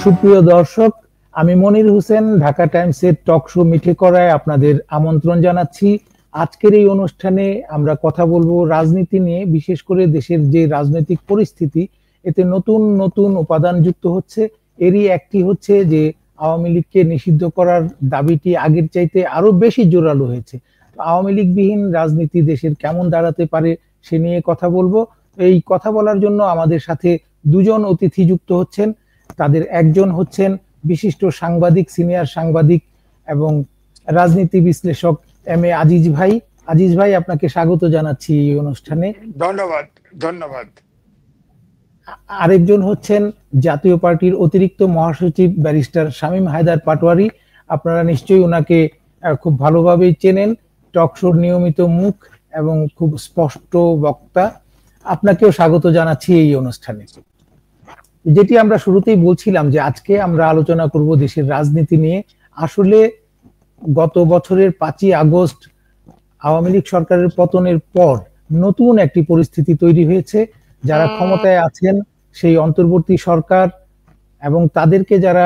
সুপ্রিয় দর্শক, আমি মনির হোসেন ঢাকা টাইমসের টক শো মিঠে করায় আপনাদের আমন্ত্রণ জানাচ্ছি। আজকের এই অনুষ্ঠানে আমরা কথা বলবো রাজনীতি নিয়ে, বিশেষ করে দেশের যে রাজনৈতিক পরিস্থিতি, এতে নতুন নতুন উপাদান যুক্ত হচ্ছে। এরই একটি হচ্ছে যে আওয়ামী লীগকে নিষিদ্ধ করার দাবিটি আগের চাইতে আরো বেশি জোরালো হয়েছে। আওয়ামী লীগবিহীন রাজনীতি দেশের কেমন দাঁড়াতে পারে সে নিয়ে কথা বলবো। এই কথা বলার জন্য আমাদের সাথে দুজন অতিথি যুক্ত হচ্ছেন। তাদের একজন হচ্ছেন বিশিষ্ট সাংবাদিক, সিনিয়র সাংবাদিক এবং রাজনীতি বিশ্লেষক এম এ আজিজ ভাই। আজিজ ভাই, আপনাকে স্বাগত জানাচ্ছি এই অনুষ্ঠানে। ধন্যবাদ ধন্যবাদ। আরেকজন হচ্ছেন জাতীয় পার্টির অতিরিক্ত মহাসচিব ব্যারিস্টার শামীম হায়দার পাটোয়ারি। আপনারা নিশ্চয়ই ওনাকে খুব ভালোভাবেই চেনেন, টক শোর নিয়মিত মুখ এবং খুব স্পষ্ট বক্তা। আপনাকেও স্বাগত জানাচ্ছি এই অনুষ্ঠানে। যেটি আমরা শুরুতেই বলছিলাম যে আজকে আমরা আলোচনা করব দেশের রাজনীতি নিয়ে। আসলে গত বছরের 5ই আগস্ট আওয়ামী লীগ সরকারের পতনের পর নতুন একটি পরিস্থিতি তৈরি হয়েছে। যারা ক্ষমতায় আছেন সেই অন্তর্বর্তী সরকার এবং তাদেরকে যারা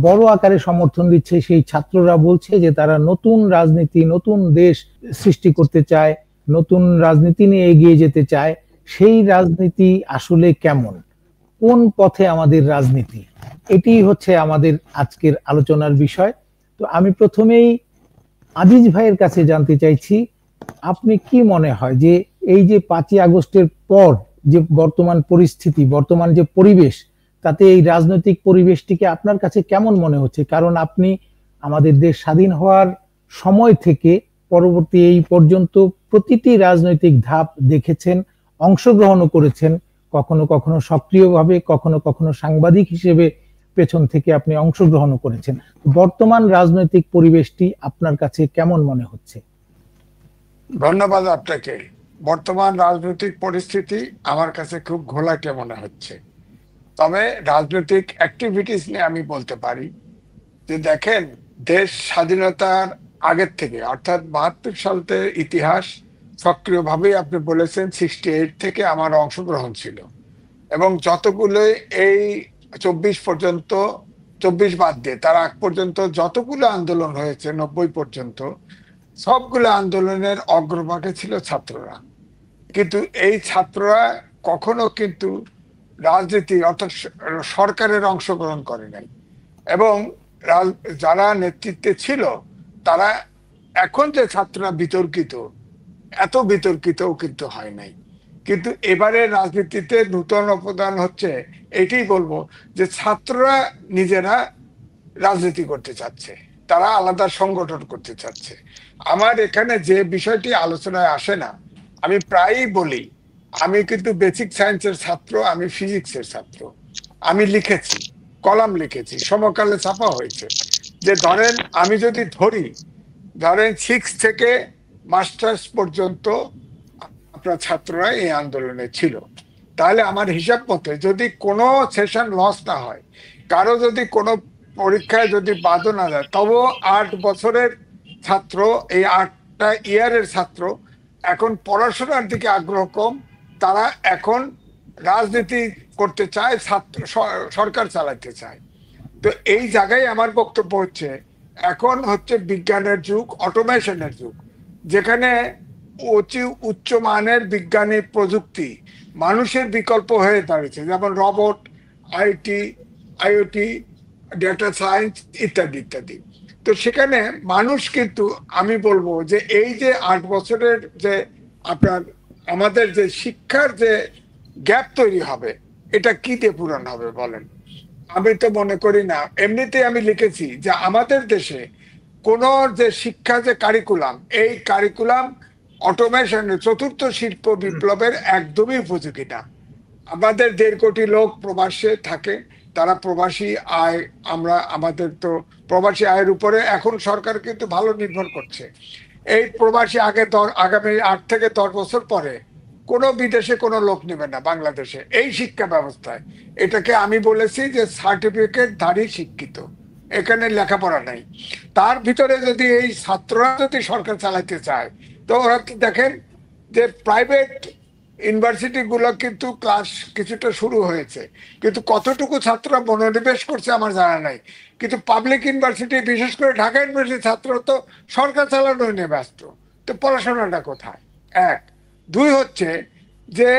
বড় আকারে সমর্থন দিচ্ছে সেই ছাত্ররা বলছে যে তারা নতুন রাজনীতি, নতুন দেশ সৃষ্টি করতে চায়, নতুন রাজনীতি নিয়ে এগিয়ে যেতে চায়। সেই রাজনীতি আসলে কেমন, কোন পথে আমাদের রাজনীতি, এটি হচ্ছে আমাদের আজকের আলোচনার বিষয়। তো আমি প্রথমেই আজিজ ভাইয়ের কাছে জানতে চাইছি, আপনি কি মনে হয় যে এই যে 5ই আগস্টের পর যে বর্তমান পরিস্থিতি, বর্তমান যে পরিবেশ, তাতে এই রাজনৈতিক পরিবেশটিকে আপনার কাছে কেমন মনে হচ্ছে? কারণ আপনি আমাদের দেশ স্বাধীন হওয়ার সময় থেকে পরবর্তী এই পর্যন্ত প্রতিটি রাজনৈতিক ধাপ দেখেছেন, অংশগ্রহণও করেছেন, কখনো কখনো সক্রিয়ভাবে, কখনো কখনো সাংবাদিক হিসেবে পেছন থেকে আপনি অংশগ্রহণ করেছেন। বর্তমান রাজনৈতিক পরিবেশটি আপনার কাছে কেমন মনে হচ্ছে? ধন্যবাদ আপনাকে। বর্তমান রাজনৈতিক পরিস্থিতি আমার কাছে খুব ঘোলাটে মনে হচ্ছে। তবে রাজনৈতিক অ্যাক্টিভিটিস নিয়ে আমি বলতে পারি যে দেখেন, দেশ স্বাধীনতার আগের থেকে অর্থাৎ 72 সালের ইতিহাস সক্রিয়ভাবেই আপনি বলেছেন 68 থেকে আমার অংশগ্রহণ ছিল, এবং যতগুলো এই 24 পর্যন্ত, 24 বাদ দিয়ে তার আগ পর্যন্ত যতগুলো আন্দোলন হয়েছে 90 পর্যন্ত, সবগুলো আন্দোলনের অগ্রভাগে ছিল ছাত্ররা। কিন্তু এই ছাত্ররা কখনো কিন্তু রাজনীতি অর্থাৎ সরকারের অংশগ্রহণ করে নাই, এবং যারা নেতৃত্বে ছিল তারা এখন যে ছাত্ররা বিতর্কিত, এত বিতর্কিতও কিন্তু হয় নাই। কিন্তু এবারে রাজনীতিতে নূতন অবদান হচ্ছে, এটাই বলবো যে ছাত্ররা নিজেরা রাজনীতি করতে চাচ্ছে, তারা আলাদা সংগঠন করতে চাচ্ছে। আমার এখানে যে বিষয়টি আলোচনায় আসে না, আমি প্রায়ই বলি, আমি কিন্তু বেসিক সায়েন্সের ছাত্র, আমি ফিজিক্সের ছাত্র। আমি লিখেছি, কলাম লিখেছি, সমকালে ছাপা হয়েছে, যে ধরেন আমি যদি ধরেন 6 থেকে মাস্টার্স পর্যন্ত আপনার ছাত্ররা এই আন্দোলনে ছিল, তাহলে আমার হিসাব মতে যদি কোনো সেশন লস না হয়, কারো যদি কোনো পরীক্ষায় যদি বাদও না যায়, তবুও 8 বছরের ছাত্র, এই 8টা ইয়ারের ছাত্র এখন পড়াশোনার দিকে আগ্রহ কম, তারা এখন রাজনীতি করতে চায়, ছাত্র সরকার চালাতে চায়। তো এই জায়গায় আমার বক্তব্য হচ্ছে, এখন হচ্ছে বিজ্ঞানের যুগ, অটোমেশনের যুগ, যেখানে উচ্চ মানের বিজ্ঞানী প্রযুক্তি মানুষের বিকল্প হয়ে দাঁড়িয়েছে, যেমন রোবট, আইওটি, ডেটা সায়েন্স ইত্যাদি ইত্যাদি। তো সেখানে মানুষ কিন্তু, আমি বলবো যে এই যে 8 বছরের যে আপনার আমাদের যে শিক্ষার যে গ্যাপ তৈরি হবে, এটা কি দিয়ে পূরণ হবে বলেন? আমি তো মনে করি না। এমনিতে আমি লিখেছি যে আমাদের দেশে কোন যে শিক্ষা যে কারিকুলাম, এই কারিকুলাম অটোমেশনের, চতুর্থ শিল্প বিপ্লবের একদমই উপযোগী না। আমাদের 1.5 কোটি লোক প্রবাসে থাকে, তারা প্রবাসী আয়, আমাদের তো প্রবাসী আয়ের উপরে এখন সরকার কিন্তু ভালো নির্ভর করছে। এই প্রবাসী আগামী 8 থেকে 10 বছর পরে কোনো বিদেশে কোনো লোক নেবে না বাংলাদেশে এই শিক্ষা ব্যবস্থায়। এটাকে আমি বলেছি যে সার্টিফিকেটধারী শিক্ষিত, এখানে লেখাপড়া নাই। তার ভিতরে যদি এই ছাত্ররা যদি সরকার চালাতে চায়, তো ওরা দেখেন যে প্রাইভেট ইউনিভার্সিটি গুলো কিন্তু ক্লাস কিছুটা শুরু হয়েছে, কিন্তু কতটুকু ছাত্ররা মনোনিবেশ করছে আমার জানা নাই। কিন্তু পাবলিক ইউনিভার্সিটি, বিশেষ করে ঢাকা ইউনিভার্সিটির ছাত্র তো সরকার চালানো নিয়ে ব্যস্ত, তো পড়াশোনাটা কোথায়? এক। দুই হচ্ছে যে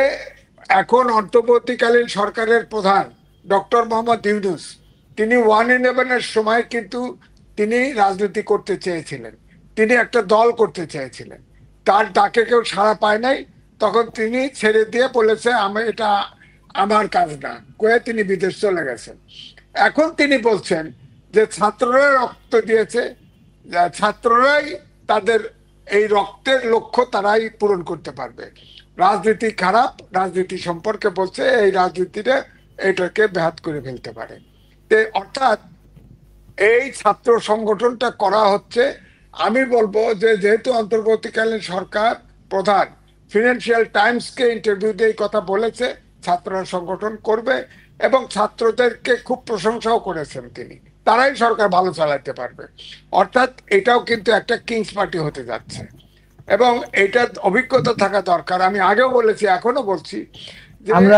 এখন অন্তর্বর্তীকালীন সরকারের প্রধান ডক্টর মোহাম্মদ ইউনূস, তিনি 1-11-এর সময় কিন্তু তিনি রাজনীতি করতে চেয়েছিলেন, তিনি একটা দল করতে চেয়েছিলেন, তার ডাকে কেউ সাড়া পায় নাই, তখন তিনি ছেড়ে দিয়ে বলেছে আমি এটা আমার কাজ না, কয়ে তিনি বিদেশ চলে গেছেন। এখন তিনি বলছেন যে ছাত্ররা রক্ত দিয়েছে, ছাত্ররাই তাদের এই রক্তের লক্ষ্য তারাই পূরণ করতে পারবে, রাজনীতি খারাপ, রাজনীতি সম্পর্কে বলছে এই রাজনীতিটা এটাকে ব্যাহত করে ফেলতে পারে। অর্থাৎ এই ছাত্র সংগঠনটা করা হচ্ছে, আমি বলবো যে যেহেতু অন্তর্বর্তীকালীন সরকার প্রধান ফিনান্সিয়াল টাইমসকে ইন্টারভিউ দিয়ে কথা বলেছে ছাত্ররা সংগঠন করবে, এবং ছাত্রদেরকে খুব প্রশংসাও করেছেন তিনি, তারাই সরকার ভালো চালাতে পারবে। অর্থাৎ এটাও কিন্তু একটা কিংস পার্টি হতে যাচ্ছে, এবং এটার অভিজ্ঞতা থাকা দরকার। আমি আগেও বলেছি, এখনো বলছি, আমরা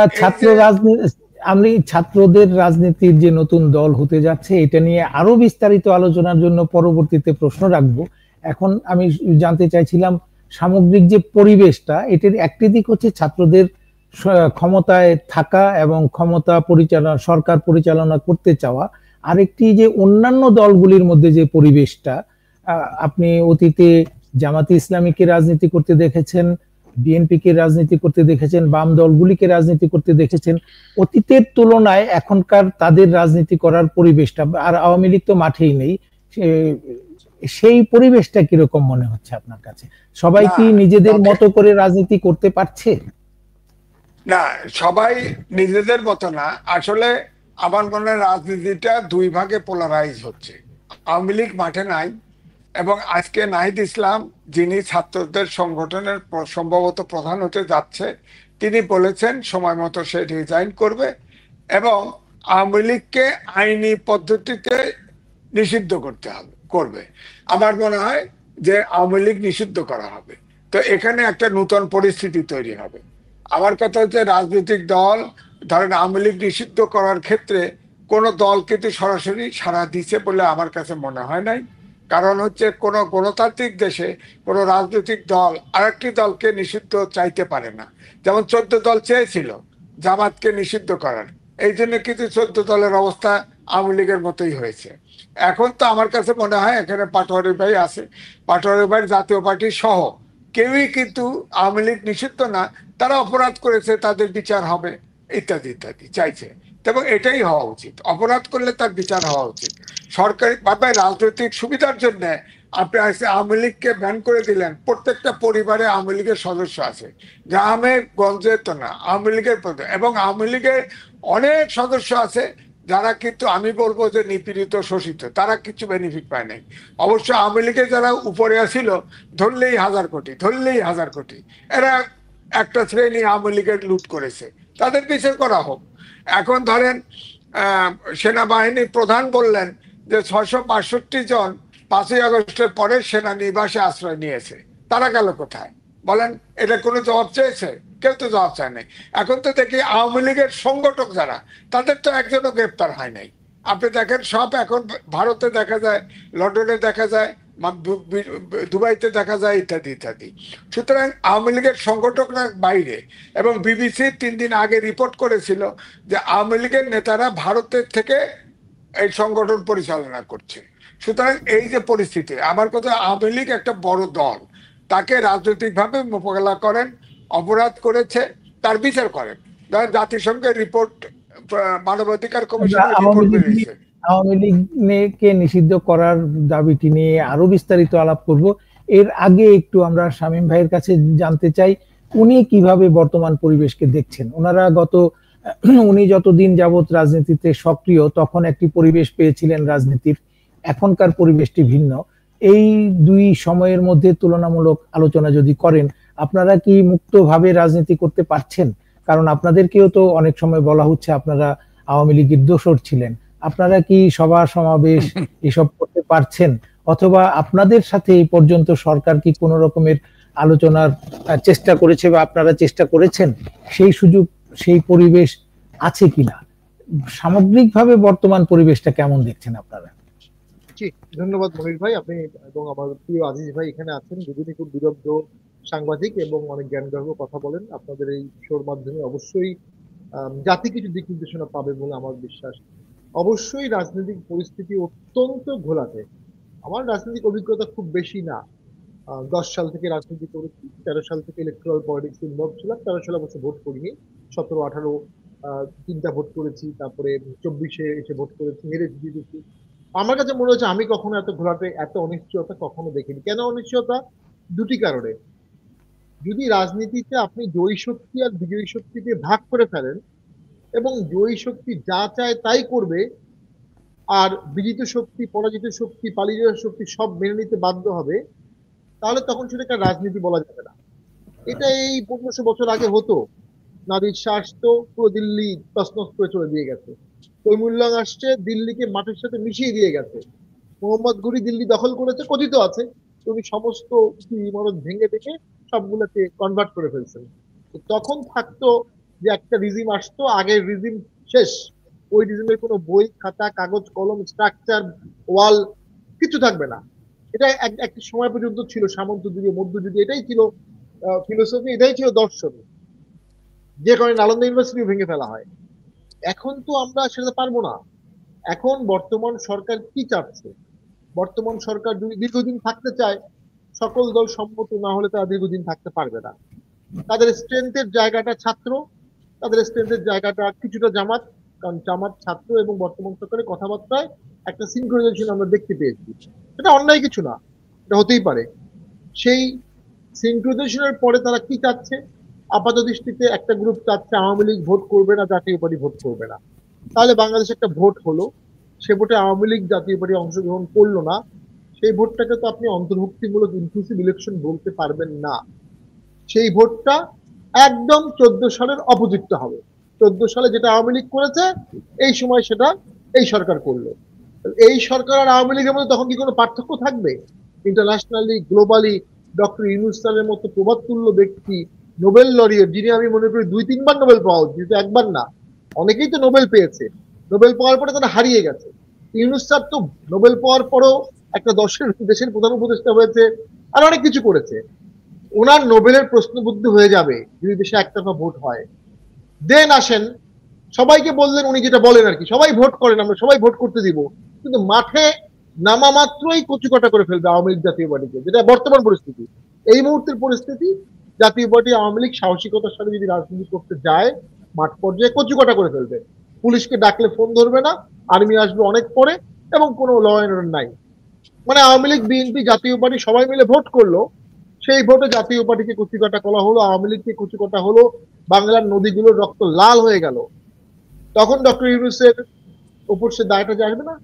ছাত্রদের রাজনীতির যে নতুন দল হতে যাচ্ছে এটা নিয়ে আরো বিস্তারিত আলোচনার জন্য পরবর্তীতে প্রশ্ন রাখবো। এখন আমি জানতে চাইছিলাম সামগ্রিক যে পরিবেশটা, এটার একটি দিক হচ্ছে ছাত্রদের ক্ষমতায় থাকা এবং ক্ষমতা পরিচালনা, সরকার পরিচালনা করতে চাওয়া, আরেকটি যে অন্যান্য দলগুলির মধ্যে যে পরিবেশটা, আপনি অতীতে জামাতে ইসলামীকে রাজনীতি করতে দেখেছেন, বিএনপিকে রাজনীতি করতে দেখেছেন, বাম দলগুলিকে রাজনীতি করতে দেখেছেন, অতীতের তুলনায় এখনকার তাদের রাজনীতি করার পরিবেশটা, আর আওয়ামী লীগ তো মাঠেই নেই, সেই পরিবেশটা কিরকম মনে হচ্ছে আপনার কাছে? সবাই কি নিজেদের মতো করে রাজনীতি করতে পারছে? না, সবাই নিজেদের মতো না। আসলে আমার মনে হয় রাজনীতিটা দুই ভাগে পোলারাইজ হচ্ছে। আওয়ামী লীগ মাঠে নাই, এবং আজকে নাহিদ ইসলাম, যিনি ছাত্রদের সংগঠনের সম্ভবত প্রধান হতে যাচ্ছে, তিনি বলেছেন সময় মতো সে রিজাইন করবে এবং আওয়ামী লীগকে আইনি পদ্ধতিতে নিষিদ্ধ করবে। আমার মনে হয় যে আওয়ামী লীগ নিষিদ্ধ করা হবে, তো এখানে একটা নতুন পরিস্থিতি তৈরি হবে। আমার কথা হচ্ছে রাজনৈতিক দল, ধরেন আওয়ামী লীগ নিষিদ্ধ করার ক্ষেত্রে কোন দল কিন্তু সরাসরি সাড়া দিচ্ছে বলে আমার কাছে মনে হয় নাই। কারণ হচ্ছে কোন গণতান্ত্রিক দেশে কোন রাজনৈতিক দল আরেকটি দলকে নিষিদ্ধ চাইতে পারে না। যেমন 14 দল চেয়েছিল জামাতকে নিষিদ্ধ করার, এই জন্য কিন্তু 14 দলের অবস্থা আওয়ামী লীগের মতোই হয়েছে। এখন তো আমার কাছে মনে হয় এখানে পাটোয়ারি ভাই আছে, পাটোয়ারি ভাই জাতীয় পার্টি সহ কেউই কিন্তু আওয়ামী লীগ নিষিদ্ধ না, তারা অপরাধ করেছে, তাদের বিচার হবে, ইত্যাদি ইত্যাদি চাইছে। এবং এটাই হওয়া উচিত, অপরাধ করলে তার বিচার হওয়া উচিত। সরকারি ভাবে রাজনৈতিক সুবিধার জন্য আপনি আওয়ামী লীগকে ব্যান করে দিলেন, প্রত্যেকটা পরিবারে আওয়ামী লীগের সদস্য আছে, গ্রামে গঞ্জে তো না, আওয়ামী লীগের এবং আওয়ামী লীগের অনেক সদস্য আছে যারা কিন্তু আমি বলবো যে নিপীড়িত, শোষিত, তারা কিছু বেনিফিট পায় নাই। অবশ্য আওয়ামী লীগের যারা উপরে আসিল ধরলেই 1000 কোটি, ধরলেই 1000 কোটি, এরা একটা শ্রেণী আওয়ামী লীগের লুট করেছে, তাদের বিচার করা হোক। এখন ধরেন সেনাবাহিনী প্রধান বললেন যে 662 জন 5ই আগস্টের পরে সেনানিবাসে আশ্রয় নিয়েছে, তারা গেল কোথায় বলেন? এটা কোনো জবাব চেয়েছে? কেউ তো জবাব চায় নাই। এখন তো দেখি আওয়ামী লীগের সংগঠক যারা, তাদের তো একজনও গ্রেপ্তার হয় নাই। আপনি দেখেন সব এখন ভারতে দেখা যায়, লন্ডনে দেখা যায়, দুবাইতে দেখা যায়, ইত্যাদি ইত্যাদি। সুতরাং আওয়ামী লীগের সংগঠকরা বাইরে, এবং বিবিসি 3 দিন আগে রিপোর্ট করেছিল যে আওয়ামী লীগের নেতারা ভারতের থেকে এই সংগঠন পরিচালনা করছে। সুতরাং এই যে পরিস্থিতি, আমার কথা আওয়ামী লীগ একটা বড় দল, তাকে রাজনৈতিকভাবে মোকাবেলা করেন, অপরাধ করেছে তার বিচার করেন। জাতিসংঘের রিপোর্ট, মানবাধিকার কমিশনের রিপোর্ট বেরিয়েছে। আওয়ামী লীগকে নিষিদ্ধ করার দাবিটি নিয়ে আরো বিস্তারিত আলাপ করব। এর আগে একটু আমরা শামীম ভাইয়ের কাছে জানতে চাই উনি কিভাবে বর্তমান পরিবেশকে দেখছেন। উনি যতদিন যাবত রাজনীতিতে সক্রিয় তখন একটি পরিবেশ পেয়েছিলেন রাজনীতির, এখনকার পরিবেশটি ভিন্ন। এই দুই সময়ের মধ্যে তুলনামূলক আলোচনা যদি করেন, আপনারা কি মুক্তভাবে রাজনীতি করতে পারছেন? কারণ আপনাদেরকেও তো অনেক সময় বলা হচ্ছে আপনারা আওয়ামী লীগের দোসর ছিলেন। আপনারা কি সভা সমাবেশ এসব করতে পারছেন, অথবা আপনাদের সাথে এই পর্যন্ত সরকার কি কোনো রকমের আলোচনার চেষ্টা করেছে বা আপনারা চেষ্টা করেছেন, সেই সুযোগ সেই পরিবেশ আছে কিনা? সামগ্রিকভাবে বর্তমান পরিবেশটা কেমন দেখছেন আপনারা? জি, ধন্যবাদ মনির ভাই। আপনি এবং আমার প্রিয় আজিজ ভাই এখানে আছেন, দুজনই খুব বিদগ্ধ সাংবাদিক এবং অনেক জ্ঞানগর্ভ কথা বলেন। আপনাদের এই শোর মাধ্যমে অবশ্যই জাতি কিছু দিক নির্দেশনা পাবে বলে আমার বিশ্বাস। অবশ্যই রাজনৈতিক পরিস্থিতি অত্যন্ত ঘোলাটে। আমার রাজনৈতিক অভিজ্ঞতা খুব বেশি না। 10 সাল থেকে রাজনীতি করেছি, 13 সাল থেকে ইলেকট্রাল পলিটিক্স ইনভলভ ছিলাম। 13 সালে অবশ্য ভোট করিনি, 17, 18 তিনটা ভোট করেছি, তারপরে 24-এ এসে ভোট করেছি, হেরেছি, জিতেছি। আমার কাছে মনে হচ্ছে আমি কখনো এত ঘোলাটে, এত অনিশ্চয়তা কখনো দেখিনি। কেন অনিশ্চয়তা? দুটি কারণে। যদি রাজনীতিতে আপনি জয়ী শক্তি আর বিজয়ী শক্তিকে ভাগ করে ফেলেন এবং জয়ী শক্তি যা চায় তাই করবে, আর বিজিত শক্তি, পরাজিত শক্তি, পালিয়ে যাওয়ার শক্তি সব মেনে নিতে বাধ্য হবে, তাহলে তখন সেটাকে রাজনীতি বলা যাবে না। এটা এই 1500 বছর আগে হতো। নাদির শাহ আসতো, পুরো দিল্লি তছনছ করে চলে দিয়ে গেছে। তৈমুল্লাহ আসছে, দিল্লিকে মাটির সাথে মিশিয়ে দিয়ে গেছে। মোহাম্মদ ঘুরি দিল্লি দখল করেছে, কথিত আছে। তুমি সমস্ত ইমারত ভেঙে ভেঙে সবগুলোকে কনভার্ট করে ফেলছেন। তখন থাকতো যে একটা রিজিম আসতো, আগের রিজিম শেষ, ওই রিজিমের কোনো বই খাতা কাগজ কলম স্ট্রাকচার ওয়াল কিছু থাকবে না। এটা একটা সময় পর্যন্ত ছিল, সামন্ত যুগে মধ্যযুগে এটাই ছিল ফিলোসফি, এটাই ছিল দর্শন, যে কারণে নালন্দা ইউনিভার্সিটি ভেঙে ফেলা হয়। এখন তো আমরা সেটা পারবো না। এখন বর্তমান সরকার কি চাচ্ছে? বর্তমান সরকার যদি দীর্ঘদিন থাকতে চায়, সকল দল সম্মত না হলে তারা দীর্ঘদিন থাকতে পারবে না। তাদের স্ট্রেংথের জায়গাটা ছাত্র, তাদের স্ট্রেংথের জায়গাটা কিছুটা জামাত, কারণ জামাত ছাত্র এবং বর্তমান সরকারের কথাবার্তায় একটা সিনক্রোনাইজেশন আমরা দেখতে পেয়েছি। এটা অন্যায় কিছু না, এটা হতেই পারে। সেই সিনক্রোনাইজেশনের পরে তারা কি চাচ্ছে? আপাত দৃষ্টিতে একটা গ্রুপ চাচ্ছে আওয়ামী লীগ ভোট করবে না, জাতীয় পার্টি ভোট করবে না। তাহলে বাংলাদেশে একটা ভোট হলো, সে ভোটে আওয়ামী লীগ জাতীয় পার্টি অংশগ্রহণ করলো না, সেই ভোটটাকে তো আপনি অন্তর্ভুক্তিমূলক ইনক্লুসিভ ইলেকশন বলতে পারবেন না। সেই ভোটটা একদম 14 সালের অপোজিটটা হবে। 14 সালে যেটা আওয়ামী লীগ করেছে, এই সময় সেটা এই সরকার করলো। এই সরকার আর আওয়ামী লীগের মধ্যে তখন কি কোনো পার্থক্য থাকবে? ইন্টারন্যাশনালি গ্লোবালি ডক্টর ইউনূস স্যারের মতো প্রভাবতুল্য ব্যক্তি, নোবেল লরিয়েট, যিনি আমি মনে করি 2-3 বার নোবেল পাওয়া উচিত, একবার না। অনেকেই তো নোবেল পেয়েছে, নোবেল পাওয়ার পরে তারা হারিয়ে গেছে। ইউনূস স্যার তো নোবেল পাওয়ার পরও একটা দেশের প্রধান উপদেষ্টা হয়েছে, আর অনেক কিছু করেছে। ওনার নোবেলের প্রশ্নবুদ্ধ হয়ে যাবে যদি দেশে একতরফা ভোট হয়। দেন আসেন, সবাইকে বললেন উনি যেটা বলেন আর কি, সবাই ভোট করেন, আমরা সবাই ভোট করতে দিব, কিন্তু মাঠে নামা মাত্রই কচুকাটা করে ফেলবে আওয়ামী লীগ জাতীয় পার্টিকে, যেটা বর্তমান পরিস্থিতি। এই মুহূর্তের পরিস্থিতি, জাতীয় পার্টি আওয়ামী লীগ সাহসিকতার সাথে যদি রাজনীতি করতে যায়, মাঠ পর্যায়ে কচুকাটা করে ফেলবে। পুলিশকে ডাকলে ফোন ধরবে না, আর্মি আসবে অনেক পরে, এবং কোনো ল অ্যান্ড অর্ডার নাই। মানে আওয়ামী লীগ, বিএনপি, জাতীয় পার্টি সবাই মিলে ভোট করলো, সেই ভোটে জাতীয় পার্টিকে কচুকাটা করা হলো, আওয়ামী লীগকে কচুকাটা হলো, বাংলার নদীগুলোর রক্ত লাল হয়ে গেল। তখন ডক্টর ইউনূসের উপর সে দায়টা আসবে না?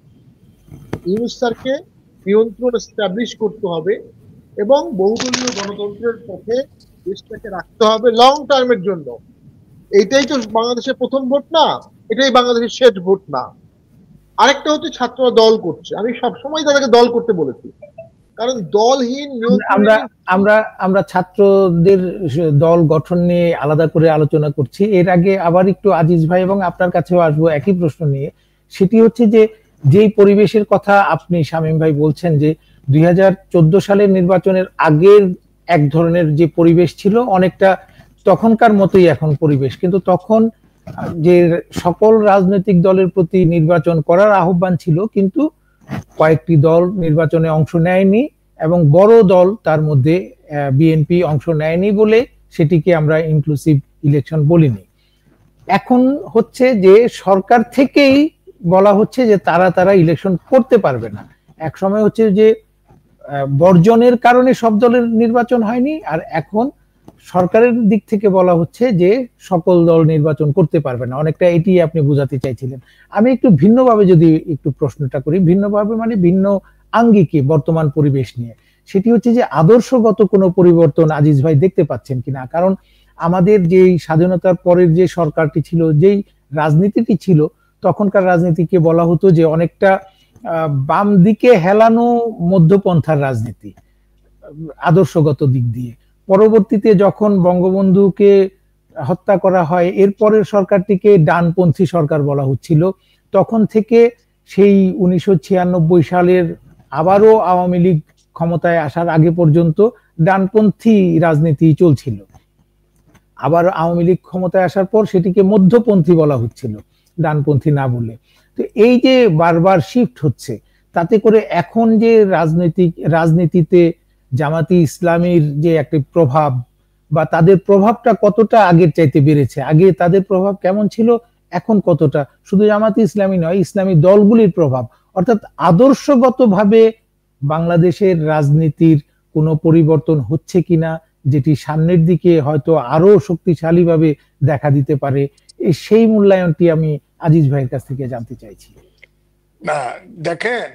ইউনূস স্যারকে নিয়ন্ত্রণ এস্টাবলিশ করতে হবে এবং বহুদলীয় গণতন্ত্রের পথে দেশটাকে রাখতে হবে লং টার্মের জন্য। এইটাই তো বাংলাদেশের প্রথম ভোট না, এটাই বাংলাদেশের শেষ ভোট না। আরেকটা হচ্ছে ছাত্ররা দল করছে, আমি সবসময় তাদেরকে দল করতে বলেছি, কারণ দলহীন আমরা আমরা আমরা ছাত্রদের দল গঠন নিয়ে আলাদা করে আলোচনা করছি। এর আগে আবার একটু আজিজ ভাই এবং আপনার কাছেও আসবো একই প্রশ্ন নিয়ে। সেটি হচ্ছে যে যেই পরিবেশের কথা আপনি শামীম ভাই বলছেন যে 2014 সালের নির্বাচনের আগের এক ধরনের যে পরিবেশ ছিল, অনেকটা তখনকার মতোই এখন পরিবেশ, কিন্তু তখন যে সকল রাজনৈতিক দলের প্রতি নির্বাচন করার আহ্বান ছিল, কিন্তু কয়েকটি দল নির্বাচনে অংশ নেয়নি এবং বড় দল তার মধ্যে বিএনপি অংশ নেয়নি বলে সেটিকে আমরা ইনক্লুসিভ ইলেকশন বলিনি। এখন হচ্ছে যে সরকার থেকেই বলা হচ্ছে যে তারা ইলেকশন করতে পারবে না। এক সময় হচ্ছে যে বর্জনের কারণে সব দলের নির্বাচন হয়নি, আর এখন সরকারের দিক থেকে বলা হচ্ছে যে সকল দল নির্বাচন করতে পারবে না। অনেকটা এটি আপনি বোঝাতে চাইছিলেন। আমি একটু ভিন্নভাবে যদি একটু প্রশ্নটা করি, ভিন্নভাবে মানে ভিন্ন আঙ্গিকে বর্তমান পরিবেশ নিয়ে, সেটি হচ্ছে যে আদর্শগত কোনো পরিবর্তন আজিজ ভাই দেখতে পাচ্ছেন কিনা? কারণ আমাদের যেই স্বাধীনতার পরের যে সরকারটি ছিল, যেই রাজনীতিটি ছিল, তখনকার রাজনীতিকে বলা হতো যে অনেকটা বাম দিকে হেলানো মধ্যপন্থার রাজনীতি আদর্শগত দিক দিয়ে। পরবর্তীতে যখন বঙ্গবন্ধুকে হত্যা করা হয়, এরপরের সরকারটিকে ডানপন্থী সরকার বলা হচ্ছিল। তখন থেকে সেই 1996 সালের আবারও আওয়ামী লীগ ক্ষমতায় আসার আগে পর্যন্ত ডানপন্থী রাজনীতি চলছিল। আবার আওয়ামী লীগ ক্ষমতায় আসার পর সেটিকে মধ্যপন্থী বলা হচ্ছিল, ডানপন্থী না বলে। তো এই যে বারবার শিফট হচ্ছে, তাতে করে এখন যে রাজনীতিতে জামাতি ইসলামীর যে একটা প্রভাব বা তাদের প্রভাবটা কতটা আগের চাইতে বেড়েছে, আগে তাদের প্রভাব কেমন ছিল, এখন কতটা, শুধু জামাতি ইসলামী নয়, ইসলামী দলগুলির প্রভাব, অর্থাৎ আদর্শগতভাবে বাংলাদেশের রাজনীতির কোনো পরিবর্তন হচ্ছে কিনা, যেটি সামনের দিকে হয়তো আরো শক্তিশালীভাবে দেখা দিতে পারে, সেই মূল্যায়নটি আমি আজিজ ভাইয়ের কাছ থেকে জানতে চাইছি। না দেখেন,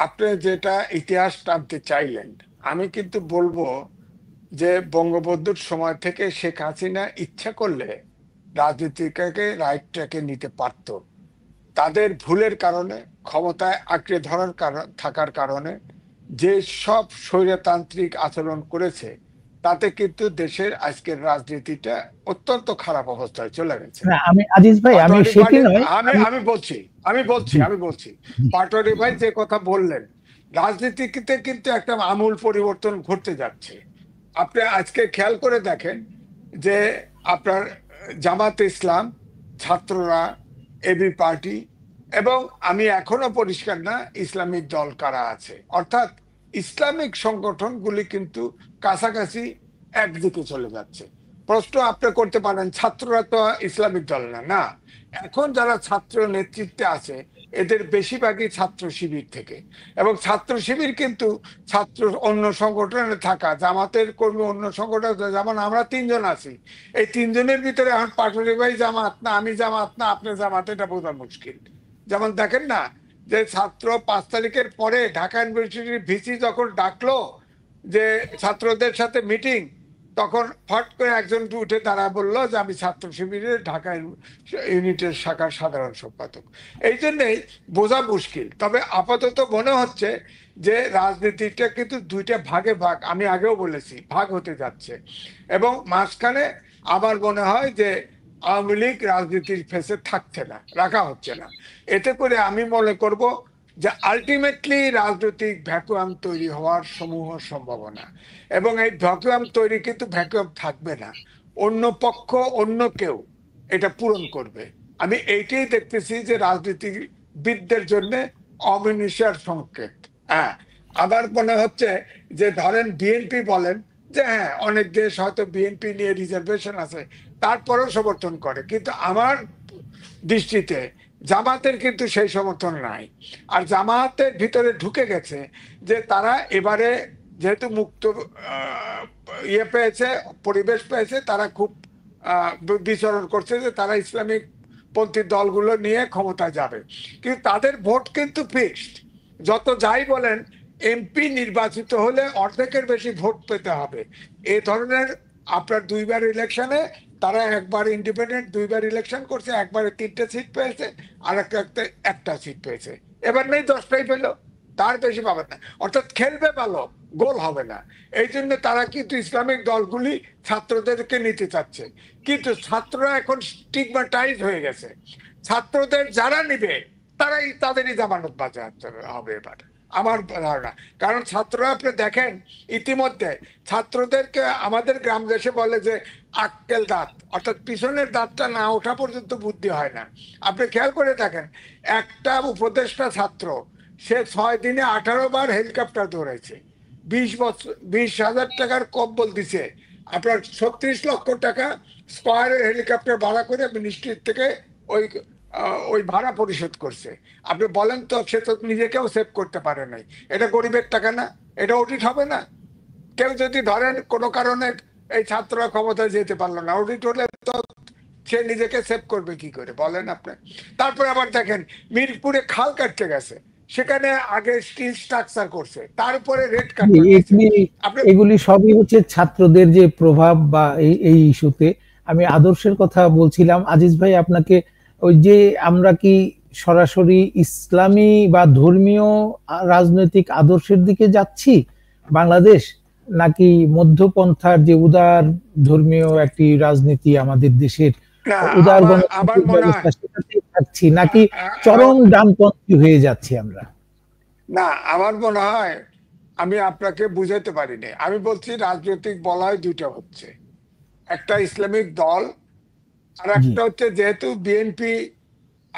আপনি যেটা ইতিহাস টানতে চাইলেন, আমি কিন্তু বলবো যে বঙ্গবন্ধুর সময় থেকে শেখ হাসিনা ইচ্ছা করলে রাজনীতিকে রাইট ট্র্যাকে নিতে পারত। তাদের ভুলের কারণে, ক্ষমতায় আঁকড়ে ধরার থাকার কারণে যে সব স্বৈরতান্ত্রিক আচরণ করেছে, তাতে কিন্তু দেশের আজকের রাজনীতিটা অত্যন্ত খারাপ অবস্থায় চলে গেছে। আমি আজিজ ভাই, আমি সেটি নয়, আমি বলছি পাটোয়ারি ভাই যে কথা বললেন, রাজনীতিতে কিন্তু একটা আমূল পরিবর্তন ঘটতে যাচ্ছে। আপনি আজকে খেয়াল করে দেখেন যে আপনার জামাতে ইসলাম, ছাত্ররা, এবি পার্টি, এবং আমি এখনো পরিষ্কার না ইসলামিক দল কারা আছে, অর্থাৎ ইসলামিক সংগঠনগুলি কিন্তু কাছাকাছি একদিকে চলে যাচ্ছে। প্রশ্ন আপনি করতে পারেন ছাত্ররা তো ইসলামিক দল না, এখন যারা ছাত্র নেতৃত্বে আছে এদের বেশিরভাগই ছাত্র শিবির থেকে, এবং ছাত্র শিবির কিন্তু ছাত্র অন্য সংগঠনে থাকা জামাতের কর্মী অন্য সংগঠন, যেমন আমরা তিনজন আছি, এই তিনজনের ভিতরে এখন পাটোয়ারি ভাই জামাত না, আমি জামাত না, আপনি জামাত, এটা বোঝা মুশকিল। যেমন দেখেন না যে ছাত্র 5 তারিখের পরে ঢাকা ইউনিভার্সিটির ভিসি যখন ডাকলো যে ছাত্রদের সাথে মিটিং, তখন ফট করে একজন উঠে দাঁড়া বললো যে আমি ছাত্র শিবিরের ঢাকা ইউনিটের শাখার সাধারণ সম্পাদক। এই জন্যই বোঝা মুশকিল। তবে আপাতত মনে হচ্ছে যে রাজনীতিটা কিন্তু দুইটা ভাগে ভাগ, আমি আগেও বলেছি, ভাগ হতে যাচ্ছে, এবং মাঝখানে আমার মনে হয় যে আওয়ামী লীগ রাজনীতির ফেসে থাকছে না, রাখা হচ্ছে না। এতে করে আমি মনে করব যে আলটিমেটলি রাজনৈতিক ভ্যাকুয়াম তৈরি হওয়ার সমূহ সম্ভাবনা, এবং এই ভ্যাকুয়াম তৈরি কিন্তু ভ্যাকুয়াম থাকবে না, অন্য পক্ষ অন্য কেউ এটা পূরণ করবে। আমি এইটাই দেখতেছি যে রাজনীতিবিদদের জন্য অমিনিশার সংকেত। হ্যাঁ, আবার মনে হচ্ছে যে ধরেন বিএনপি বলেন যে হ্যাঁ অনেক দেশ হয়তো বিএনপি নিয়ে রিজার্ভেশন আছে, তারপরেও সমর্থন করে, কিন্তু আমার দৃষ্টিতে জামাতের কিন্তু সেই সমর্থন নাই। আর জামাতের ভিতরে ঢুকে গেছে যে তারা এবারে যেহেতু মুক্ত ইয়ে পেয়েছে, পরিবেশ পেয়েছে, তারা খুব বিচরণ করছে যে তারা ইসলামিক পন্থী দলগুলো নিয়ে ক্ষমতা যাবে, কিন্তু তাদের ভোট কিন্তু ফিক্সড। যত যাই বলেন, এমপি নির্বাচিত হলে অর্ধেকের বেশি ভোট পেতে হবে। এই ধরনের আপনার 2বার ইলেকশনে তারা একবার ইন্ডিপেন্ডেন্ট, 2বার ইলেকশন করছে, একবারে 3টে সিট পেয়েছে, আর একটা সিট পেয়েছে, এবার নেই 10টাই পেল, তার বেশি পাবে না, অর্থাৎ খেলবে ভালো, গোল হবে না। এই জন্য তারা কিন্তু ইসলামিক দলগুলি ছাত্রদেরকে নিতে চাচ্ছে, কিন্তু ছাত্ররা এখন স্টিগমাটাইজ হয়ে গেছে। ছাত্রদের যারা নিবে তারাই তাদেরই জামানত বাজেয়াপ্ত হবে এবার, আমার ধারণা। কারণ ছাত্ররা আপনি দেখেন ইতিমধ্যে ছাত্রদেরকে আমাদের গ্রাম দেশে বলে যে আক্কেল দাঁত, অর্থাৎ পিছনের দাঁতটা না ওঠা পর্যন্ত বুদ্ধি হয় না। আপনি খেয়াল করে দেখেন, একটা উপদেষ্টা ছাত্র সে 6 দিনে 18 বার হেলিকপ্টার দৌড়াইছে, 20,000 টাকার কম্বল দিছে, আপনার 36 লক্ষ টাকা স্কয়ারের হেলিকপ্টার ভাড়া করে মিনিস্ট্রির থেকে ওই ভাড়া পরিশোধ করছে। আপনি বলেন তো, সে তো নিজেকেও সেভ করতে পারে নাই। এটা গরিবের টাকা না? এটা অডিট হবে না? কেউ যদি ধরেন কোনো কারণে এই ছাত্ররা ক্ষমতায় যেতে পারলো না, অডিট হলে তো সে নিজেকে সেভ করবে কি করে বলেন আপনি? তারপরে আবার দেখেন মিরপুরে খাল কাটতে গেছে, সেখানে আগে স্টিল স্ট্রাকচার করছে, তারপরে রেড কাটতে। এগুলি সবই হচ্ছে ছাত্রদের যে প্রভাব বা এই ইস্যুতে। আমি আদর্শের কথা বলছিলাম আজিজ ভাই আপনাকে, ওই যে আমরা কি সরাসরি ইসলামী বা ধর্মীয় রাজনৈতিক আদর্শের দিকে যাচ্ছি বাংলাদেশ, নাকি মধ্যপন্থার যে উদার ধর্মীয় একটি রাজনীতি আমাদের দেশের না, উদার আমার গণতান্ত্রিক মনে হয় ব্যবস্থা সেটাতেই থাকছি, নাকি আমার চরম ডানপন্থী হয়ে যাচ্ছি আমরা? না, আমার মনে হয় আমি আপনাকে বুঝাতে পারিনি। আমি বলছি রাজনৈতিক বলয় দুইটা হচ্ছে, একটা ইসলামিক দল, আর জি। একটা হচ্ছে যেহেতু বিএনপি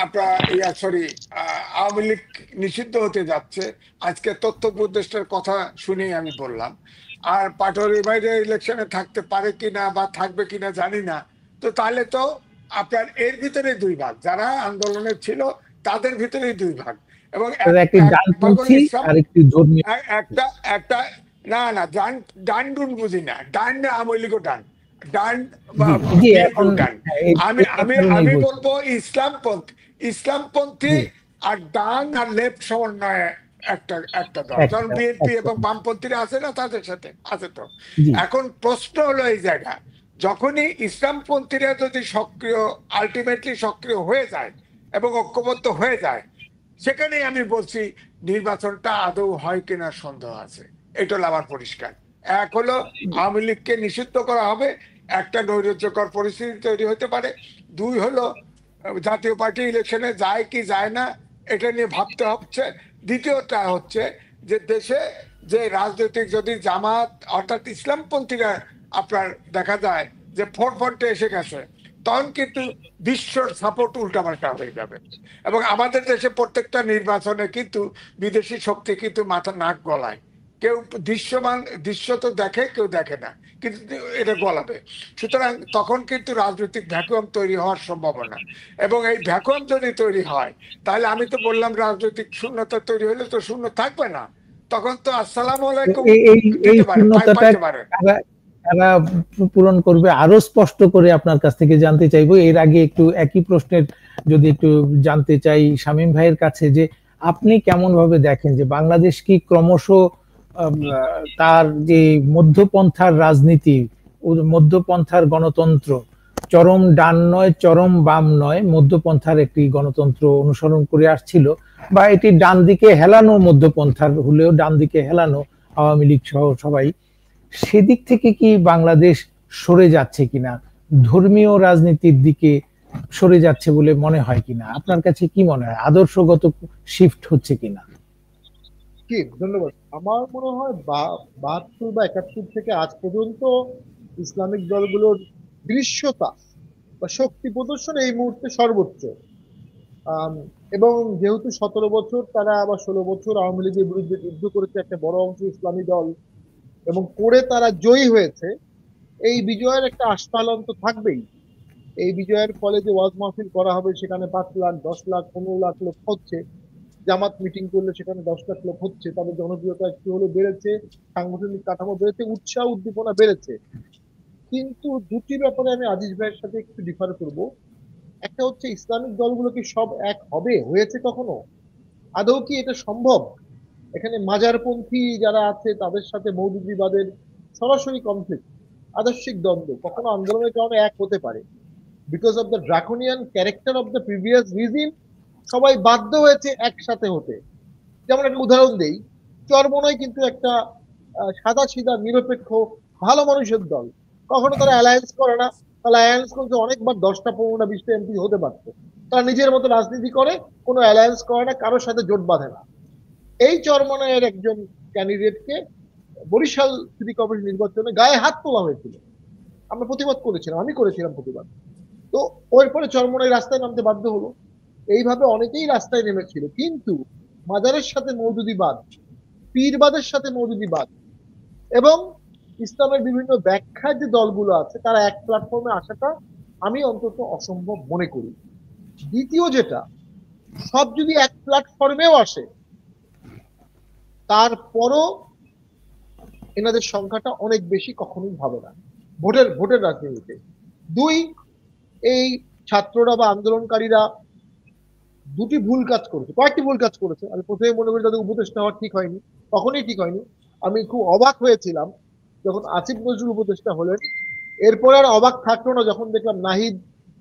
আপনার সরি আওয়ামী লীগ নিষিদ্ধ হতে যাচ্ছে, আজকে তথ্য উপদেষ্টার কথা শুনেই আমি বললাম। আর পাটোয়ারি বাইরে ইলেকশনে থাকতে পারে কিনা বা থাকবে কিনা জানি না। তো তাহলে তো আপনার এর ভিতরে দুই ভাগ, যারা আন্দোলনে ছিল তাদের ভিতরেই দুই ভাগ, এবং একটি এক ভাগ হলো ডানপন্থী ইসলাম, আর একটি ধর্মীয়। একটা একটা না না ডান, ডান ডুন বুঝি না, ডান আওয়ামী লীগও ডান, ডান জি জি, এখন বিএনপিও ডান। হ্যাঁ, আমি এই আমি কারণেই আমি বলছি। বলবো ইসলামপন্থী জি, আর ডান আর লেফট সমন্বয়ে একটা একটা দল, কারণ একটা বিএনপি একটা এবং বামপন্থীরা আছে না, তাদের সাথে আছে তো। জি। এখন প্রশ্ন হলো এই জায়গা, যখনই ইসলামপন্থীরা যদি সক্রিয়, আলটিমেটলি সক্রিয় হয়ে যায় এবং ঐক্যবদ্ধ হয়ে যায়, সেখানেই আমি বলছি নির্বাচনটা আদৌ হয় কিনা সন্দেহ আছে। এটা হলো আমার পরিষ্কার। এক হলো আওয়ামী লীগকে নিষিদ্ধ করা হবে, একটা নৈরাজ্যকর পরিস্থিতি তৈরি হতে পারে। দুই হলো জাতীয় পার্টি ইলেকশনে যায় কি যায় না এটা নিয়ে ভাবতে হচ্ছে। দ্বিতীয়টা হচ্ছে যে দেশে যে রাজনৈতিক যদি জামাত অর্থাৎ ইসলামপন্থীরা আপনার দেখা যায় যে ফোরফ্রন্টে এসে গেছে, তখন কিন্তু বিশ্বর সাপোর্ট উল্টাপাল্টা হয়ে যাবে। এবং আমাদের দেশে প্রত্যেকটা নির্বাচনে কিন্তু বিদেশি শক্তি কিন্তু মাথা নাক গলায়, কেউ দৃশ্য তো দেখে, কেউ দেখে না, কিন্তু এটা গলাবে। সুতরাং তখন কিন্তু রাজনৈতিক ভ্যাকুয়াম তৈরি হওয়ার সম্ভাবনা, এবং এই ভ্যাকুয়াম যদি তৈরি হয়, তাহলে আমি তো বললাম রাজনৈতিক শূন্যতা তৈরি হলে তো শূন্য থাকবে না, তখন তো আসসালামু আলাইকুম এই এই এই দিতে পারে, শূন্যতাটা পাইতে পারে। কারা কারা পূরণ করবে, আরো স্পষ্ট করে আপনার কাছ থেকে জানতে চাইবো। এর আগে একটু একই প্রশ্নের যদি একটু জানতে চাই শামীম ভাইয়ের কাছে, যে আপনি কেমন ভাবে দেখেন যে বাংলাদেশ কি ক্রমশ তার যে মধ্যপন্থার রাজনীতি, মধ্যপন্থার গণতন্ত্র, চরম ডান নয় চরম বাম নয়, মধ্যপন্থার একটি গণতন্ত্র অনুসরণ করে আসছিল, বা এটি ডান দিকে হেলানো মধ্যপন্থার হলেও ডান দিকে হেলানো আওয়ামী লীগ সহ সবাই, সেদিক থেকে কি বাংলাদেশ সরে যাচ্ছে কিনা, ধর্মীয় রাজনীতির দিকে সরে যাচ্ছে বলে মনে হয় কিনা? আপনার কাছে কি মনে হয়, আদর্শগত শিফট হচ্ছে কিনা? কি ধন্যবাদ। আমার মনে হয় 72 বা 71 থেকে আজ পর্যন্ত ইসলামিক দলগুলোর দৃশ্যতা বা শক্তি প্রদর্শন এই মুহূর্তে সর্বোচ্চ। আম, এবং যেহেতু 17 বছর তারা আবার 16 বছর আওয়ামী লীগের বিরুদ্ধে যুদ্ধ করেছে একটা বড় অংশ ইসলামী দল, এবং করে তারা জয়ী হয়েছে, এই বিজয়ের একটা আস্ফালন তো থাকবেই। এই বিজয়ের ফলে যে ওয়াজ মাহফিল করা হবে সেখানে 5 লাখ 10 লাখ 15 লাখ লোক হচ্ছে, জামাত মিটিং করলে সেখানে 10 লাখ লোক হচ্ছে, তাদের জনপ্রিয়তা একটু হলে বেড়েছে, সাংগঠনিক কাঠামো বেড়েছে, উৎসাহ উদ্দীপনা বেড়েছে। কিন্তু দুটি ব্যাপারে আমি আজিজ ভাইয়ের সাথে একটু ডিফার করব। একটা হচ্ছে ইসলামিক দলগুলো কি সব এক হবে, হয়েছে কখনো? আদৌ কি এটা সম্ভব? এখানে মাজারপন্থী যারা আছে তাদের সাথে মৌদুদিবাদের সরাসরি কনফ্লিক্ট, আদর্শিক দ্বন্দ্ব কখনো আন্দোলনের কারণে এক হতে পারে। Because of the draconian character of the previous regime সবাই বাধ্য হয়েছে একসাথে হতে। যেমন একটা উদাহরণ দেই, চরমোনাই কিন্তু একটা সাদা সিধা নিরপেক্ষ ভালো মানুষের দল, কখনো তারা অ্যালায়েন্স করে না। তারা অ্যালায়েন্স করছে অনেকবার, 10টা 15টা 20টা এমপি হতে পারতো। তারা নিজের মতো রাজনীতি করে, কোনো অ্যালায়েন্স করে না, কারোর সাথে জোট বাঁধে না। এই চরমোনাইয়ের একজন ক্যান্ডিডেটকে বরিশাল সিটি কর্পোরেশন নির্বাচনে গায়ে হাত তোলা হয়েছিল, আমরা প্রতিবাদ করেছিলাম, আমি করেছিলাম প্রতিবাদ। তো ওর পরে চরমোনাই রাস্তায় নামতে বাধ্য হলো। এইভাবে অনেকেই রাস্তায় নেমেছিল, কিন্তু মাজারের সাথে মওদুদিবাদ, পীরবাদের সাথে মওদুদিবাদ এবং ইসলামের বিভিন্ন ব্যাখ্যার যে দলগুলো আছে তারা এক প্ল্যাটফর্মে আসাটা আমি অন্তত অসম্ভব মনে করি। দ্বিতীয় যেটা, সব যদি এক প্ল্যাটফর্মেও আসে তারপরও এনাদের সংখ্যাটা অনেক বেশি কখনোই হবে না ভোটের রাজনীতিতে। দুই, এই ছাত্ররা বা আন্দোলনকারীরা দুটি ভুল কাজ করেছে, কয়েকটি ভুল কাজ করেছে। আমি প্রথমে মনে করি তাদের উপদেষ্টা হওয়া ঠিক হয়নি, কখনোই ঠিক হয়নি। আমি খুব অবাক হয়েছিলাম যখন আসিফ নজরুল উপদেষ্টা হলেন, এরপরে আর অবাক থাকলো না যখন দেখলাম নাহিদ,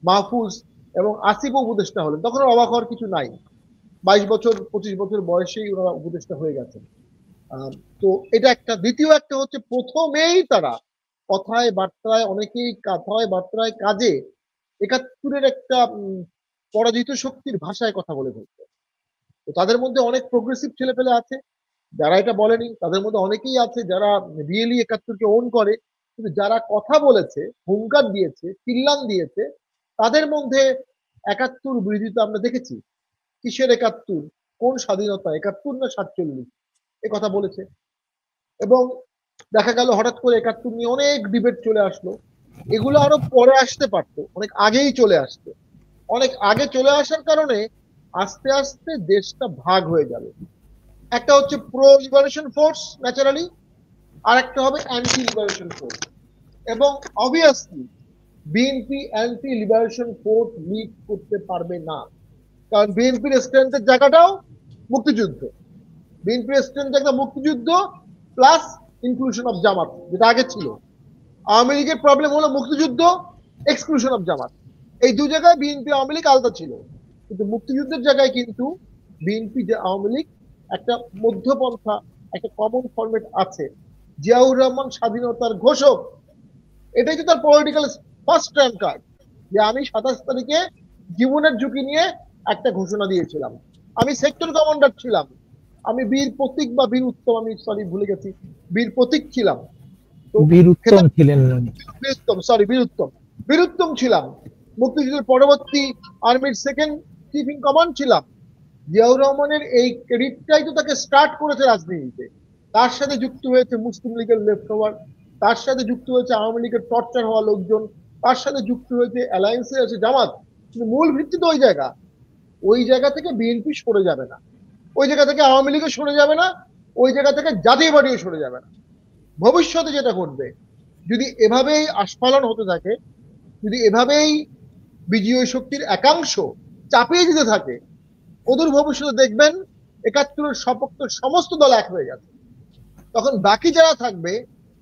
মাহফুজ এবং আসিফও উপদেষ্টা হলেন, তখন আর অবাক হওয়ার কিছু নাই। 22 বছর 25 বছর বয়সেই ওনারা উপদেষ্টা হয়ে গেছেন। তো এটা একটা। দ্বিতীয় একটা হচ্ছে প্রথমেই তারা কথায় বার্তায়, অনেকেই কথায় বার্তায় কাজে ৭১-এর একটা পরাজিত শক্তির ভাষায় কথা বলে ফেলছে। তো তাদের মধ্যে অনেক প্রোগ্রেসিভ ছেলেপেলে আছে যারা এটা বলেনি, তাদের মধ্যে অনেকেই আছে যারা রিয়েলি ৭১-কে ওন করে, কিন্তু যারা কথা বলেছে, হুঙ্কার দিয়েছে, চিল্লান দিয়েছে, তাদের মধ্যে ৭১ বিরোধিতা আমরা দেখেছি। কিসের ৭১? কোন স্বাধীনতা? ৭১ না ৪৭? এ কথা বলেছে। এবং দেখা গেল হঠাৎ করে ৭১ নিয়ে অনেক ডিবেট চলে আসলো। এগুলো আরো পরে আসতে পারতো, অনেক আগেই চলে আসতো। অনেক আগে চলে আসার কারণে আস্তে আস্তে দেশটা ভাগ হয়ে যাবে। একটা হচ্ছে প্রো লিবারেশন ফোর্স ন্যাচারালি, আর একটা হবে অ্যান্টি লিবারেশন ফোর্স। এবং obviously BNP anti liberation force lead করতে পারবে না, কারণ বিএনপির স্ট্রেংথের জায়গাটাও মুক্তিযুদ্ধ। বিএনপির স্ট্রেংথ একটা মুক্তিযুদ্ধ প্লাস ইনক্লুশন অফ জামাত, যেটা আগে ছিল। আওয়ামী লীগের প্রবলেম হলো মুক্তিযুদ্ধ, এক্সক্লুশন অফ জামাত। এই দু জায়গায় বিএনপি আওয়ামী লীগ আলাদা ছিল, কিন্তু মুক্তিযুদ্ধের জায়গায় কিন্তু বিএনপি যে আওয়ামী লীগ একটা মধ্যপন্থা, একটা কমন ফরম্যাট আছে। জিয়াউর রহমান স্বাধীনতার ঘোষক, এটাই তো তার পলিটিক্যাল ফার্স্ট র্যাঙ্ক কার্ড, যে আমি ২৭ তারিখে জীবনের ঝুঁকি নিয়ে একটা ঘোষণা দিয়েছিলাম, আমি সেক্টর কমান্ডার ছিলাম, আমি বীর প্রতীক বা বীর উত্তম, আমি সরি ভুলে গেছি, বীর প্রতীক ছিলাম, বীর উত্তম ছিলেন, বীর উত্তম ছিলাম। মুক্তিযুদ্ধের পরবর্তী আর্মির সেকেন্ড চিফ ইন কমান্ড ছিলাম। জিয়াউর রহমানের এই ক্রেডিটটাই তো তাকে স্টার্ট করেছে রাজনীতিতে। তার সাথে যুক্ত হয়েছে মুসলিম লীগের লেফট ওভার, তার সাথে যুক্ত হয়েছে আওয়ামী লীগের টর্চার হওয়া লোকজন, তার সাথে যুক্ত হয়েছে অ্যালায়েন্সে আছে জামাত। কিন্তু মূল ভিত্তি তো ওই জায়গা থেকে বিএনপি সরে যাবে না, ওই জায়গা থেকে আওয়ামী লীগও সরে যাবে না, ওই জায়গা থেকে জাতীয় পার্টিও সরে যাবে না। ভবিষ্যতে যেটা ঘটবে, যদি এভাবেই আস্ফালন হতে থাকে, যদি এভাবেই বিজয়ী শক্তির একাংশ চাপিয়ে দিতে থাকে, অদূর ভবিষ্যতে দেখবেন ৭১-এর সপক্ষে সমস্ত দল এক হয়ে গেছে। তখন বাকি যারা থাকবে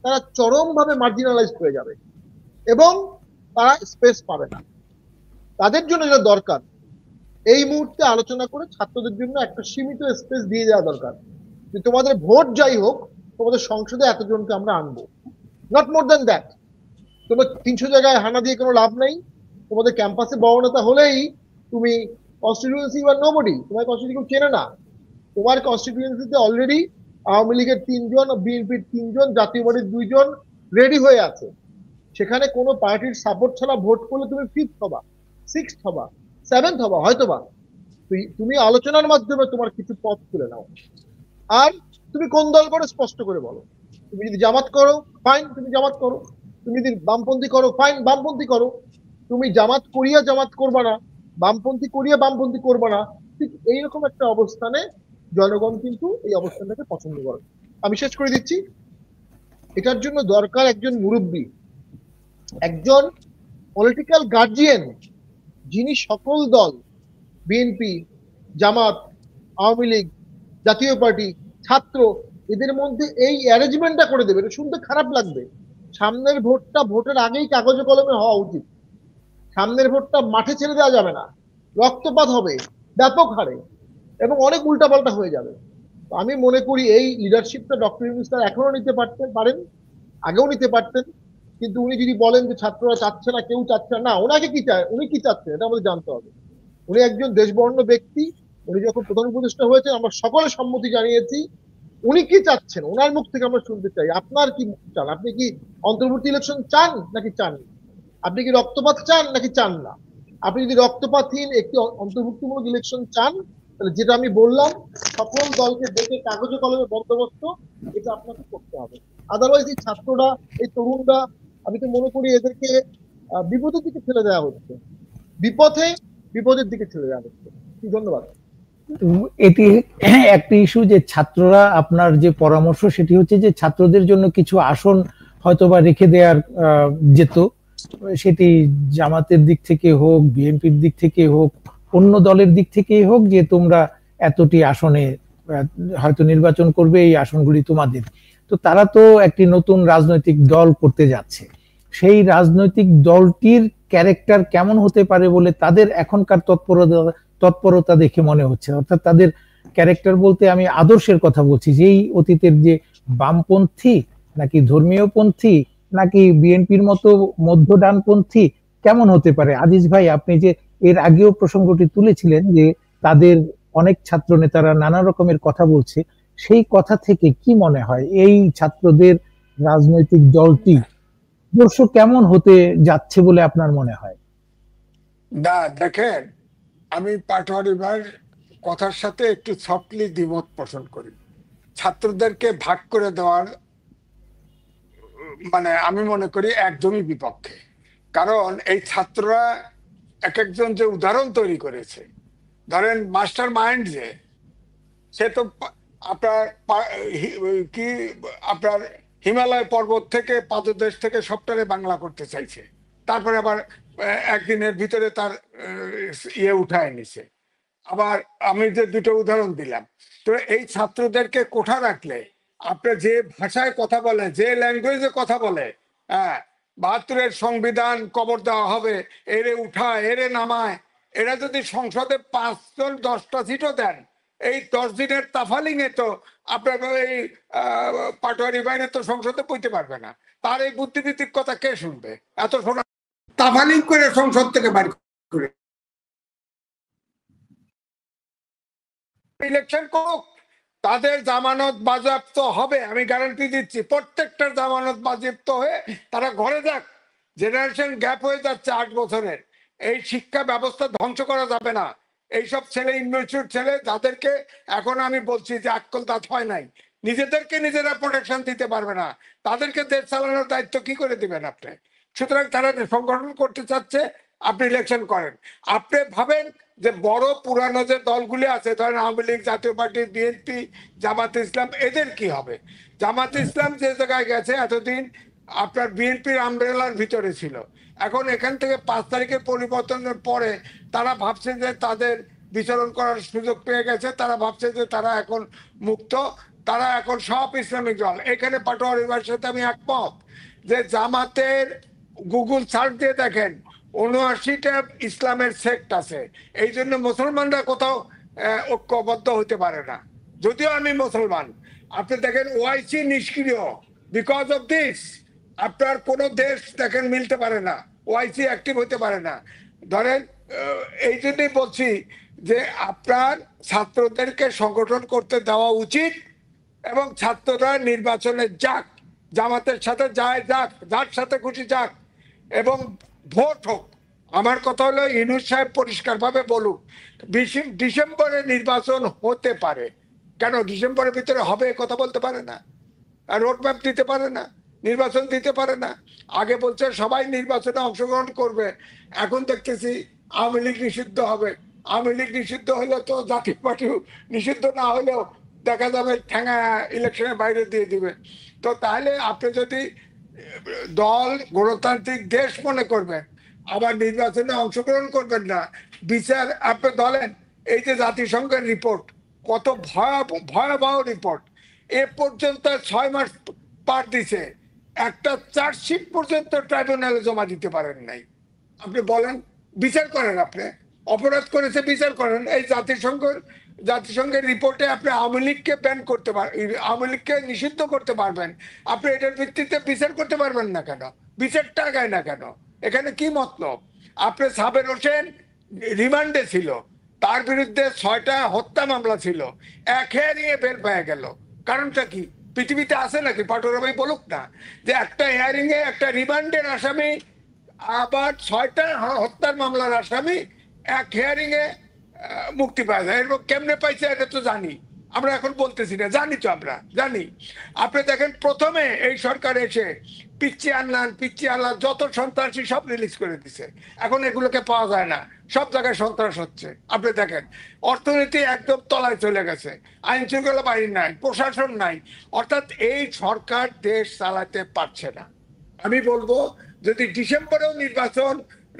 তারা চরমভাবে মার্জিনালাইজ হয়ে যাবে এবং তারা স্পেস পাবে না। তাদের জন্য যেটা দরকার, এই মুহূর্তে আলোচনা করে ছাত্রদের জন্য একটা সীমিত স্পেস দিয়ে দেওয়া দরকার, যে তোমাদের ভোট যাই হোক, তোমাদের সংসদে এতজনকে আমরা আনবো, নট মোর দ্যান দ্যাট। তোমার ৩০০ জায়গায় হানা দিয়ে কোনো লাভ নেই। তোমাদের ক্যাম্পাসে বড় নেতা হলেই তুমি কনস্টিটিউয়েন্সি বা নোবডি, তোমার কনস্টিটিউয়েন্সি কেউ চেনে না। তোমার কনস্টিটিউয়েন্সিতে অলরেডি আওয়ামী লীগের ৩ জন, বিএনপির ৩ জন, জাতীয় পার্টির 2 জন রেডি হয়ে আছে। সেখানে কোনো পার্টির সাপোর্ট ছাড়া ভোট করলে তুমি 5th হবা, 6th হবা, 7th হবা হয়তোবা। তুমি আলোচনার মাধ্যমে তোমার কিছু পথ খুলে নাও। আর তুমি কোন দল করো স্পষ্ট করে বলো। তুমি যদি জামাত করো ফাইন, তুমি জামাত করো। তুমি যদি বামপন্থী করো ফাইন, বামপন্থী করো। তুমি জামাত করিয়া জামাত করবা না, বামপন্থী করিয়া বামপন্থী করবা না। ঠিক এইরকম একটা অবস্থানে জনগণ কিন্তু এই অবস্থানটাকে পছন্দ করে। আমি শেষ করে দিচ্ছি, এটার জন্য দরকার একজন মুরব্বী, একজন পলিটিক্যাল গার্জিয়ান, যিনি সকল দল, বিএনপি, জামাত, আওয়ামী লীগ, জাতীয় পার্টি, ছাত্র, এদের মধ্যে এই অ্যারেঞ্জমেন্টটা করে দেবে। এটা শুনতে খারাপ লাগবে, সামনের ভোটটা ভোটের আগেই কাগজে কলমে হওয়া উচিত। সামনের ভোটটা মাঠে ছেড়ে দেওয়া যাবে না, রক্তপাত হবে ব্যাপক হারে এবং অনেক উল্টাপাল্টা হয়ে যাবে। আমি মনে করি এই লিডারশিপটা ডক্টর ইউনূস স্যার এখনো নিতে পারেন, আগেও নিতে পারতেন। কিন্তু উনি যদি বলেন যে ছাত্ররা চাচ্ছে না, কেউ চাচ্ছে না, ওনাকে কি চায়, উনি কি চাচ্ছেন এটা আমাদের জানতে হবে। উনি একজন দেশবর্ণ ব্যক্তি, উনি যখন প্রধান উপদেষ্টা হয়েছেন আমরা সকলে সম্মতি জানিয়েছি। উনি কি চাচ্ছেন ওনার মুখ থেকে আমরা শুনতে চাই। আপনার কি চান? আপনি কি অন্তর্বর্তী ইলেকশন চান নাকি চান? আপনি কি রক্তপাত চান নাকি চান না? আপনি যদি রক্তপাতহীন একটি অন্তর্ভুক্তিমূলক ইলেকশন চান, তাহলে যেটা আমি বললাম সকল দলকে দেখে কাগজে কলমে বন্দোবস্ত, এটা আপনাকে করতে হবে। আদারওয়াইজ এই ছাত্ররা, এই তরুণরা, আমি তো মনে করি এদেরকে বিপদের দিকে ঠেলে দেওয়া হচ্ছে, বিপদের দিকে ঠেলে দেওয়া হচ্ছে। ধন্যবাদ। এটি একটি ইস্যু যে ছাত্ররা, আপনার যে পরামর্শ সেটি হচ্ছে যে ছাত্রদের জন্য কিছু আসন হয়তোবা রেখে দেওয়ার যেত, সেটি জামাতের দিক থেকে হোক, বিএনপির দিক থেকে হোক, অন্য দলের দিক থেকেই হোক, যে তোমরা এতটি আসনে হয়তো নির্বাচন করবে, এই আসনগুলি তোমাদের। তো তারা তো একটি নতুন রাজনৈতিক দল করতে যাচ্ছে, সেই রাজনৈতিক দলটির ক্যারেক্টার কেমন হতে পারে বলে তাদের এখনকার তৎপরতা দেখে মনে হচ্ছে? অর্থাৎ তাদের ক্যারেক্টার বলতে আমি আদর্শের কথা বলছি, যেই অতীতের যে বামপন্থী নাকি ধর্মীয়পন্থী নাকি বিএনপির মতো মধ্য ডানপন্থী, কেমন হতে পারে? আজিজ ভাই, আপনি যে এর আগেও প্রসঙ্গটি তুলেছিলেন যে তাদের অনেক ছাত্র নেতারা নানা রকমের কথা বলছে, সেই কথা থেকে কি মনে হয় এই ছাত্রদের রাজনৈতিক দলটি আদর্শ কেমন হতে যাচ্ছে বলে আপনার মনে হয়? না দেখেন, আমি পাটোয়ারি ভাইয়ের কথার সাথে একটু সফটলি দ্বিমত পোষণ করি। ছাত্রদেরকে ভাগ করে দেওয়ার মানে আমি মনে করি একদমই বিপক্ষে। কারণ এই ছাত্ররা এক একজন যে উদাহরণ তৈরি করেছে, ধরেন মাস্টার মাইন্ড যে, সে তো আপনার কি আপনার হিমালয় পর্বত থেকে পাদদেশ থেকে সবটারে বাংলা করতে চাইছে, তারপরে আবার একদিনের ভিতরে তার ইয়ে উঠায় নিছে। আবার আমি যে দুটো উদাহরণ দিলাম, তো এই ছাত্রদেরকে কোঠা রাখলে আপনি যে ভাষায় কথা বলে, যে ল্যাঙ্গুয়েজে কথা বলে, হ্যাঁ, ৭২-এর সংবিধান কবর দেওয়া হবে, এরে উঠায় এরে নামায়, এরা যদি সংসদে ৫ জন ১০টা সিটও দেন, এই ১০ দিনের তাফালিং এ তো আপনার এই পাটোয়ারি বাইরে তো সংসদে পৌঁছতে পারবে না। তার এই বুদ্ধিভিত্তিক কথা কে শুনবে? এত শোনা তাফালিং করে সংসদ থেকে বাইর করে ইলেকশন করুক, তাদের জামানত বাজেয়াপ্ত হবে, আমি গ্যারান্টি দিচ্ছি। প্রত্যেকটার জামানত বাজেয়াপ্ত হয়ে তারা ঘরে যাক। জেনারেশন গ্যাপ হয়ে যাচ্ছে ৮ বছরের। এই শিক্ষা ব্যবস্থা ধ্বংস করা যাবে না। এইসব ছেলে ইনমেচুর ছেলে, যাদেরকে এখন আমি বলছি যে আক্কল দাঁত হয় নাই, নিজেদেরকে নিজেরা প্রোটেকশন দিতে পারবে না, তাদেরকে দেশ চালানোর দায়িত্ব কি করে দিবেন আপনি? সুতরাং তারা সংগঠন করতে চাচ্ছে, আপনি ইলেকশন করেন। আপনি ভাবেন যে বড় পুরানো যে দলগুলি আছে, ধরেন আওয়ামী লীগ, জাতীয় পার্টি, বিএনপি, জামাত ইসলাম, এদের কি হবে? জামাত ইসলাম যে জায়গায় গেছে, এতদিন আপনার বিএনপির আমব্রেলার ভিতরে ছিল, এখন এখান থেকে ৫ তারিখের পরিবর্তনের পরে তারা ভাবছে যে তাদের বিচরণ করার সুযোগ পেয়ে গেছে, তারা ভাবছে যে তারা এখন মুক্ত, তারা এখন সব ইসলামিক দল। এখানে পাটোয়ারির সাথে আমি একমত যে জামাতের গুগল সার্চ দিয়ে দেখেন ৭৯টা ইসলামের সেক্ট আছে। এই জন্য মুসলমানরা কোথাও ঐক্যবদ্ধ হতে পারে না। যদিও আমি মুসলমান, আপনি দেখেন ওআইসি নিষ্ক্রিয় বিকজ অফ দিস। আপনার কোন দেশ দেখেন মিলতে পারে না, ওআইসি অ্যাক্টিভ হতে পারে না। ধরেন এই জন্যই বলছি যে আপনার ছাত্রদেরকে সংগঠন করতে দেওয়া উচিত, এবং ছাত্ররা নির্বাচনে যাক, জামাতের সাথে যায় যাক, যার সাথে খুশি যাক, এবং ভোট হোক। আমার কথা হলো ইউনূস সাহেব পরিষ্কার ভাবে বলুক ডিসেম্বরে নির্বাচন হতে পারে। কেন ডিসেম্বরের ভিতরে হবে কথা বলতে পারে না, রোডম্যাপ দিতে পারে না, নির্বাচন দিতে পারে না। আগে বলছে সবাই নির্বাচনে অংশগ্রহণ করবে, এখন দেখতেছি আওয়ামী লীগ নিষিদ্ধ হবে। আওয়ামী লীগ নিষিদ্ধ হলে তো জাতীয় পার্টি নিষিদ্ধ না হলেও দেখা যাবে ঠ্যাঙা ইলেকশনের বাইরে দিয়ে দিবে। তো তাহলে আপনি যদি দল গণতান্ত্রিক দেশ মনে করবেন, আবার নির্বাচনে অংশগ্রহণ করবেন না, বিচার আপনি ধরেন এই যে জাতিসংঘের রিপোর্ট, কত ভয়াবহ রিপোর্ট, এ পর্যন্ত ৬ মাস পার দিছে, একটা চার্জশিট পর্যন্ত ট্রাইব্যুনালে জমা দিতে পারেন নাই। আপনি বলেন, বিচার করেন, আপনি অপরাধ করেছে বিচার করেন। এই জাতিসংঘের রিপোর্টে আপনি আওয়ামী লীগকে ব্যান করতে পারেন, আওয়ামী লীগকে নিষিদ্ধ করতে পারবেন, আপনি এটার ভিত্তিতে বিচার করতে পারবেন না কেন? বিচারটা আগায় না কেন? এখানে কি মতলব? আপনি সাবের হোসেন রিমান্ডে ছিল, তার বিরুদ্ধে ৬টা হত্যা মামলা ছিল, এক হেয়ারিংয়ে বের পেয়ে গেল। কারণটা কি? পৃথিবীতে আছে নাকি? পাটোয়ারি ভাই বলুক না যে একটা হিয়ারিং এ একটা রিমান্ডের আসামি, আবার ৬টা হত্যার মামলার আসামি এক হিয়ারিং এ মুক্তি পাওয়া যায়। এরকম কেমনে পাইছে এটা তো জানি, আমরা এখন বলতেছি না, জানি তো, আমরা জানি। আপনি দেখেন প্রথমে এই সরকার এসে পিচ্চি আনলান যত সন্ত্রাসী সব রিলিজ করে দিছে, এখন এগুলোকে পাওয়া যায় না, সব জায়গায় সন্ত্রাস হচ্ছে। আপনি দেখেন অর্থনীতি একদম তলায় চলে গেছে, আইন শৃঙ্খলা বাহিনী নাই, প্রশাসন নাই, অর্থাৎ এই সরকার দেশ চালাতে পারছে না। আমি বলবো যদি ডিসেম্বরেও নির্বাচন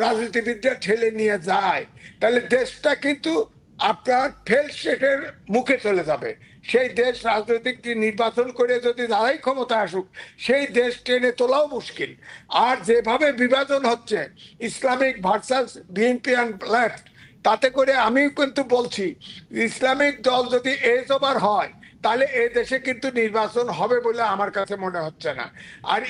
রাজনীতিবিদরা ঠেলে নিয়ে যায়, তাহলে দেশটা কিন্তু আপনার ফেল স্টেটের মুখে চলে যাবে। সেই দেশ রাজনৈতিক নির্বাচন করে যদি যারাই ক্ষমতা আসুক, সেই দেশ টেনে তোলাও মুশকিল। আর যেভাবে বিভাজন হচ্ছে Islamic versus BNP and left, তাতে করে আমি কিন্তু বলছি ইসলামিক দল যদি এজ ওভার হয় তাহলে এই দেশে কিন্তু নির্বাচন হবে বলে আমার কাছে মনে হচ্ছে না। আর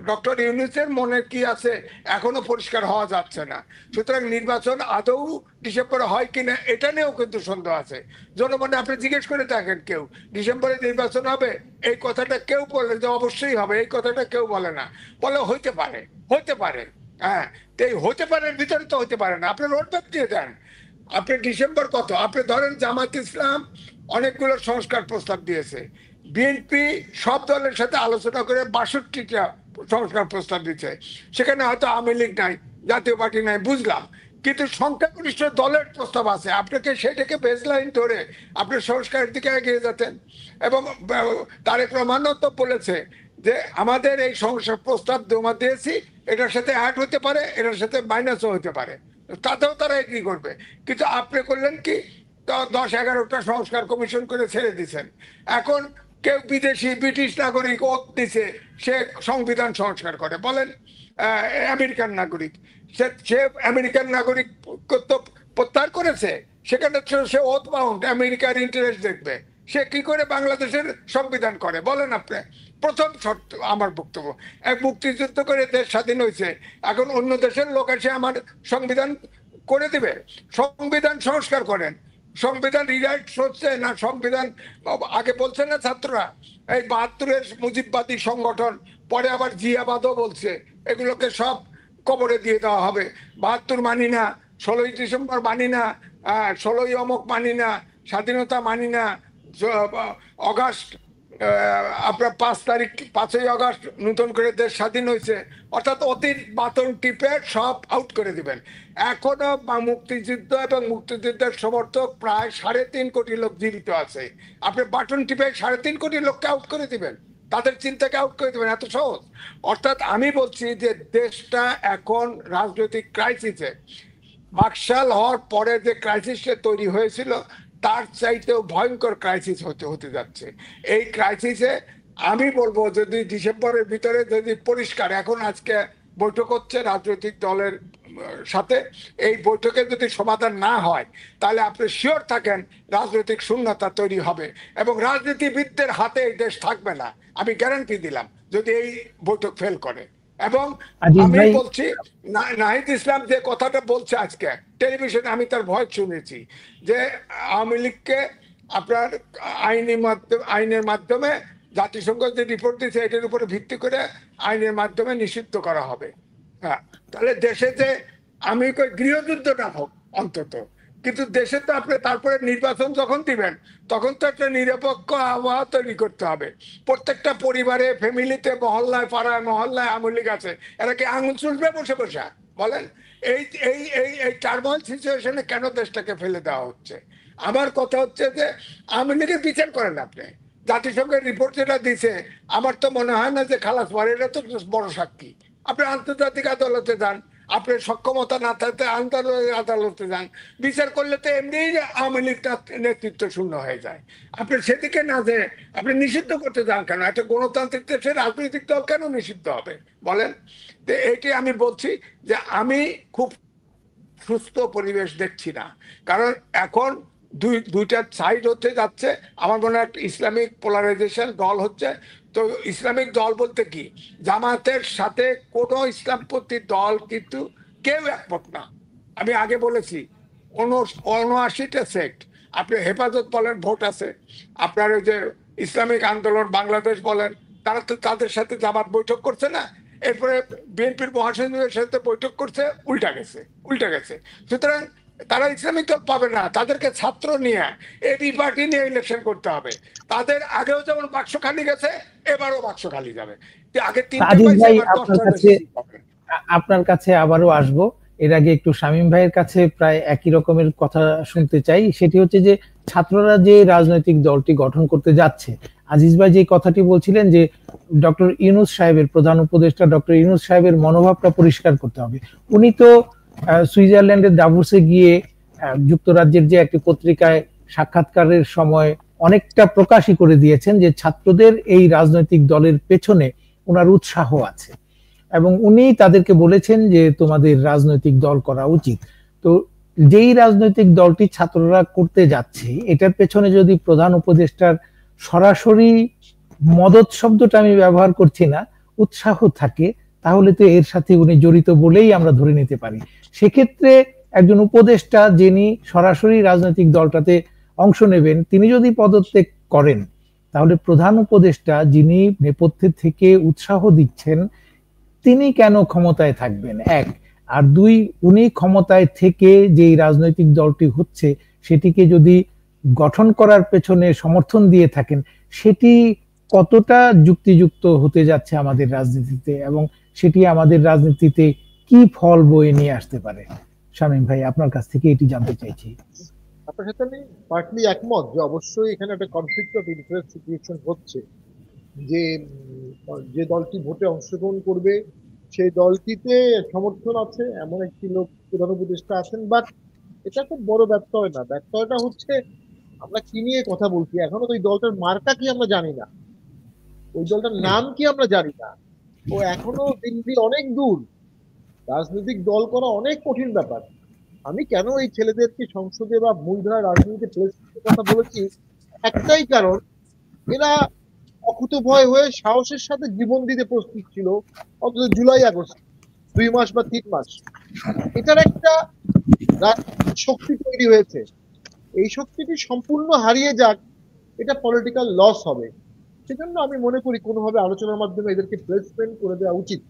ডক্টর ইউনূসের মনে কি আছে এখনো পরিষ্কার হওয়া যাচ্ছে না। সুতরাং নির্বাচন আদৌ ডিসেম্বরে হয় কিনা এটা নিয়েও কিন্তু সন্দেহ আছে। জনমনে আপনি জিজ্ঞেস করে দেখেন, কেউ ডিসেম্বরে নির্বাচন হবে এই কথাটা কেউ বলে যে অবশ্যই হবে, এই কথাটা কেউ বলে না, বলে হইতে পারে, হইতে পারে। হ্যাঁ, তো এই হতে পারে ভিতরে তো হতে পারে না। আপনি রোডম্যাপ দিয়ে দেন। আপনি ডিসেম্বর কত, আপনি ধরেন জামাত ইসলাম অনেকগুলো সংস্কার প্রস্তাব দিয়েছে, বিএনপি সব দলের সাথে আলোচনা করে ৬২টা সংস্কার প্রস্তাব দিচ্ছে, সেখানে হয়তো আওয়ামী লীগ নাই, জাতীয় পার্টি নাই, বুঝলাম, কিন্তু সংখ্যাগরিষ্ঠ দলের প্রস্তাব আছে। আপনাকে সেটাকে বেসলাইন ধরে আপনি সংস্কারের দিকে এগিয়ে যেতেন। এবং তারেক রহমানও তো বলেছে যে আমাদের এই সংস্কার প্রস্তাব জমা দিয়েছি, এটার সাথে অ্যাড হতে পারে, এটার সাথে মাইনাসও হতে পারে, তাতেও তারা এগ্রি করবে। কিন্তু আপনি করলেন কি, ১০-১১টা সংস্কার কমিশন করে ছেড়ে দিচ্ছেন। এখন কেউ বিদেশি ব্রিটিশ নাগরিক ওত দিছে, সে সংবিধান সংস্কার করে, বলেন আমেরিকান নাগরিক, সে আমেরিকান নাগরিক প্রত্যাহার করেছে, সেখানে সে ওত বাউন্ড, আমেরিকার ইন্টারেস্ট দেখবে, সে কি করে বাংলাদেশের সংবিধান করে বলেন আপনি? প্রথম শর্ত আমার বক্তব্য, এক মুক্তিযুদ্ধ করে দেশ স্বাধীন হয়েছে, এখন অন্য দেশের লোক এসে আমার সংবিধান করে দিবে? সংবিধান সংস্কার করেন। সংবিধান রিরাইট হচ্ছে না, সংবিধান আগে বলছে না ছাত্ররা এই ৭২-এর মুজিববাদী সংগঠন, পরে আবার জিয়াবাদও বলছে, এগুলোকে সব কবরে দিয়ে দেওয়া হবে। ৭২ মানি না, ১৬ই ডিসেম্বর মানি না, ১৬ই অমক মানি না, স্বাধীনতা মানি না, অগাস্ট আপনার ৫ই আগস্ট নতুন করে দেশ স্বাধীন হয়েছে, অর্থাৎ অতীত বাটন টিপে সব আউট করে দিবেন। এখনো মুক্তিযুদ্ধ এবং মুক্তিযুদ্ধের সমর্থক প্রায় ৩.৫ কোটি লোক জীবিত আছে, আপনি বাটন টিপে ৩.৫ কোটি লোককে আউট করে দিবেন, তাদের চিন্তাকে আউট করে দিবেন, এত সহজ? অর্থাৎ আমি বলছি যে দেশটা এখন রাজনৈতিক ক্রাইসিসে, বাকশাল হওয়ার পরে যে ক্রাইসিসটা তৈরি হয়েছিল তার চাইতেও ভয়ঙ্কর ক্রাইসিস হতে যাচ্ছে। এই ক্রাইসিসে আমি বলবো যদি ডিসেম্বরের ভিতরে যদি পরিষ্কার, এখন আজকে বৈঠক হচ্ছে রাজনৈতিক দলের সাথে, এই বৈঠকে যদি সমাধান না হয় তাহলে আপনি শিওর থাকেন রাজনৈতিক শূন্যতা তৈরি হবে এবং রাজনীতিবিদদের হাতে এই দেশ থাকবে না, আমি গ্যারান্টি দিলাম, যদি এই বৈঠক ফেল করে। এবং আমি বলছি নাহিদ ইসলাম যে কথাটা বলছে আজকে টেলিভিশনে, আমি তার ভয়েস শুনেছি যে আওয়ামী লীগকে আপনার আইনের মাধ্যমে জাতিসংঘ যে রিপোর্ট দিচ্ছে এটার উপরে ভিত্তি করে আইনের মাধ্যমে নিষিদ্ধ করা হবে। হ্যাঁ, তাহলে দেশে যে আমি গৃহযুদ্ধ না হোক অন্তত, কিন্তু দেশে তো আপনি তারপরে নির্বাচন যখন দিবেন তখন তো একটা নিরপেক্ষ আবহাওয়া তৈরি করতে হবে। প্রত্যেকটা পরিবারে, ফ্যামিলিতে, মহল্লায়, পাড়ায় মহল্লায় আওয়ামী লীগ আছে, এরা কি আঙুল চুষবে বসে বসে? বলেন এই এই এই এই টার্মোয়াল সিচুয়েশনে কেন দেশটাকে ফেলে দেওয়া হচ্ছে? আমার কথা হচ্ছে যে আওয়ামী লীগের বিচার করেন আপনি। জাতিসংঘের রিপোর্ট যেটা দিছে আমার তো মনে হয় না যে খালাস পরে, এটা তো বড় সাক্ষী। আপনি আন্তর্জাতিক আদালতে যান, আপনার সক্ষমতা না থাকতে আন্তর্জাতিক আদালতে যান, বিচার করলে তো এমনি আওয়ামী লীগটা নেতৃত্ব শূন্য হয়ে যায়। আপনি সেদিকে না যে আপনি নিষিদ্ধ করতে যান কেন? একটা গণতান্ত্রিক দেশে রাজনৈতিক দল কেন নিষিদ্ধ হবে বলেন? তো এটি আমি বলছি যে আমি খুব সুস্থ পরিবেশ দেখছি না, কারণ এখন দুইটা সাইড হতে যাচ্ছে। আমার মনে হয় একটা ইসলামিক পোলারাইজেশন দল হচ্ছে। তো ইসলামিক দল বলতে কি, জামাতের সাথে কোনো ইসলামপন্থী দল কিন্তু কেউ একমত না। আমি আগে বলেছি ৭৯টা সেক্ট, আপনি হেফাজত বলেন, ভোট আছে, আপনার ওই যে ইসলামিক আন্দোলন বাংলাদেশ বলেন, তারা তো তাদের সাথে জামাত বৈঠক করছে না। এরপরে বিএনপির মহাসচিবের সাথে বৈঠক করছে, উল্টা গেছে। সুতরাং তারা ইসলামিক দল পাবে না, তাদেরকে ছাত্র নিয়ে এবি পার্টি নিয়ে ইলেকশন করতে হবে। তাদের আগেও যেমন বাক্স খালি গেছে, এবারও বাক্স খালি যাবে। আগে আপনার কাছে আবারও আসবো, এর আগে একটু শামীম ভাইয়ের কাছে প্রায় একই রকমের কথা শুনতে চাই। সেটি হচ্ছে যে ছাত্ররা যে রাজনৈতিক দলটি গঠন করতে যাচ্ছে, আজিজ ভাই যে কথাটি বলছিলেন যে ডক্টর ইউনূস সাহেবের, প্রধান উপদেষ্টা ডক্টর ইউনূস সাহেবের মনোভাবটা পরিষ্কার করতে হবে। উনি তো সুইজারল্যান্ডের দাভোসে গিয়ে যুক্তরাজ্যের যে একটি পত্রিকায় সাক্ষাৎকারের সময় অনেকটা প্রকাশই করে দিয়েছেন যে ছাত্রদের এই রাজনৈতিক দলের পেছনে ওনার উৎসাহ আছে এবং উনি তাদেরকে বলেছেন যে তোমাদের রাজনৈতিক দল করা উচিত। তো যেই রাজনৈতিক দলটি ছাত্ররা করতে যাচ্ছে এটার পেছনে যদি প্রধান উপদেষ্টার সরাসরি মদত শব্দটা আমি ব্যবহার করছি না, উৎসাহ থাকে, তাহলে তো এর সাথে উনি জড়িত বলেই আমরা ধরে নিতে পারি। সেক্ষেত্রে একজন উপদেষ্টা যিনি সরাসরি রাজনৈতিক দলটাতে অংশ নেবেন তিনি যদি পদত্যাগ করেন, তাহলে প্রধান উপদেষ্টা যিনি নেপথ্যে থেকে উৎসাহ দিচ্ছেন তিনি কেন ক্ষমতায় থাকবেন, এক। আর দুই, উনি ক্ষমতায় থেকে যেই রাজনৈতিক দলটি হচ্ছে সেটিকে যদি গঠন করার পেছনে সমর্থন দিয়ে থাকেন, সেটি কতটা যুক্তিযুক্ত হতে যাচ্ছে আমাদের রাজনীতিতে, এবং সেটি আমাদের রাজনীতিতে কি ফল বয়ে নিয়ে আসতে পারে? শামীম ভাই, আপনার কাছ থেকে এটি জানতে চাইছি। আপনার সাথে আমি পার্টলি একমত যে অবশ্যই এখানে একটা কনফ্লিক্ট অফ ইন্টারেস্ট সিচুয়েশন হচ্ছে, যে যে দলটি ভোটে অংশগ্রহণ করবে সেই দলটিতে সমর্থন আছে এমন একটি লোক প্রধান উপদেষ্টা আছেন, বাট এটা খুব বড় ব্যত্যয় না। ব্যত্যয়টা হচ্ছে আমরা কি নিয়ে কথা বলছি, এখনো তো ওই দলটার মার্কা কি আমরা জানি না, ওই দলটার নাম কি আমরা জানি না। ও এখনো দিল্লি অনেক দূর, রাজনৈতিক দল করা অনেক কঠিন ব্যাপার। আমি কেন এই ছেলেদেরকে সংসদে বা মূলধারা রাজনীতিতে প্লেস কথা বলেছি, একটাই কারণ, এরা অকুতভয় হয়ে সাহসের সাথে জীবন দিতে প্রস্তুত ছিল অন্তত জুলাই আগস্ট 2 মাস বা 3 মাস। এটার একটা শক্তি তৈরি হয়েছে, এই শক্তিটি সম্পূর্ণ হারিয়ে যাক, এটা পলিটিক্যাল লস হবে। সেজন্য আমি মনে করি কোনোভাবে আলোচনার মাধ্যমে এদেরকে প্লেসমেন্ট করে দেওয়া উচিত।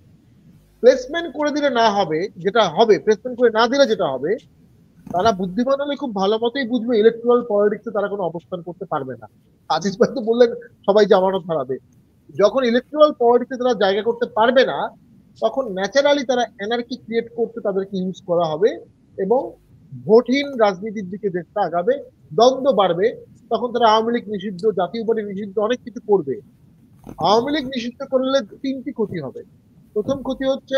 প্লেসমেন্ট করে দিলে না হবে যেটা হবে, প্লেসমেন্ট করে না দিলে যেটা হবে, তারা বুদ্ধিমান হলে খুব ভালো মতোই বুঝবে ইলেকট্রাল পলিটিক্সে তারা কোনো অবস্থান করতে পারবে না। আজিজ ভাই তো বললেন সবাই জামানত হারাবে। যখন ইলেকট্রাল পলিটিক্সে তারা জায়গা করতে পারবে না, তখন ন্যাচারালি তারা এনার্কি ক্রিয়েট করতে তাদেরকে ইউজ করা হবে, এবং ভোটহীন রাজনীতির দিকে দেশটা আগাবে, দ্বন্দ্ব বাড়বে। তখন তারা আওয়ামী লীগ নিষিদ্ধ, জাতীয় পার্টি নিষিদ্ধ, অনেক কিছু করবে। আওয়ামী লীগ নিষিদ্ধ করলে 3টি ক্ষতি হবে। প্রথম ক্ষতি হচ্ছে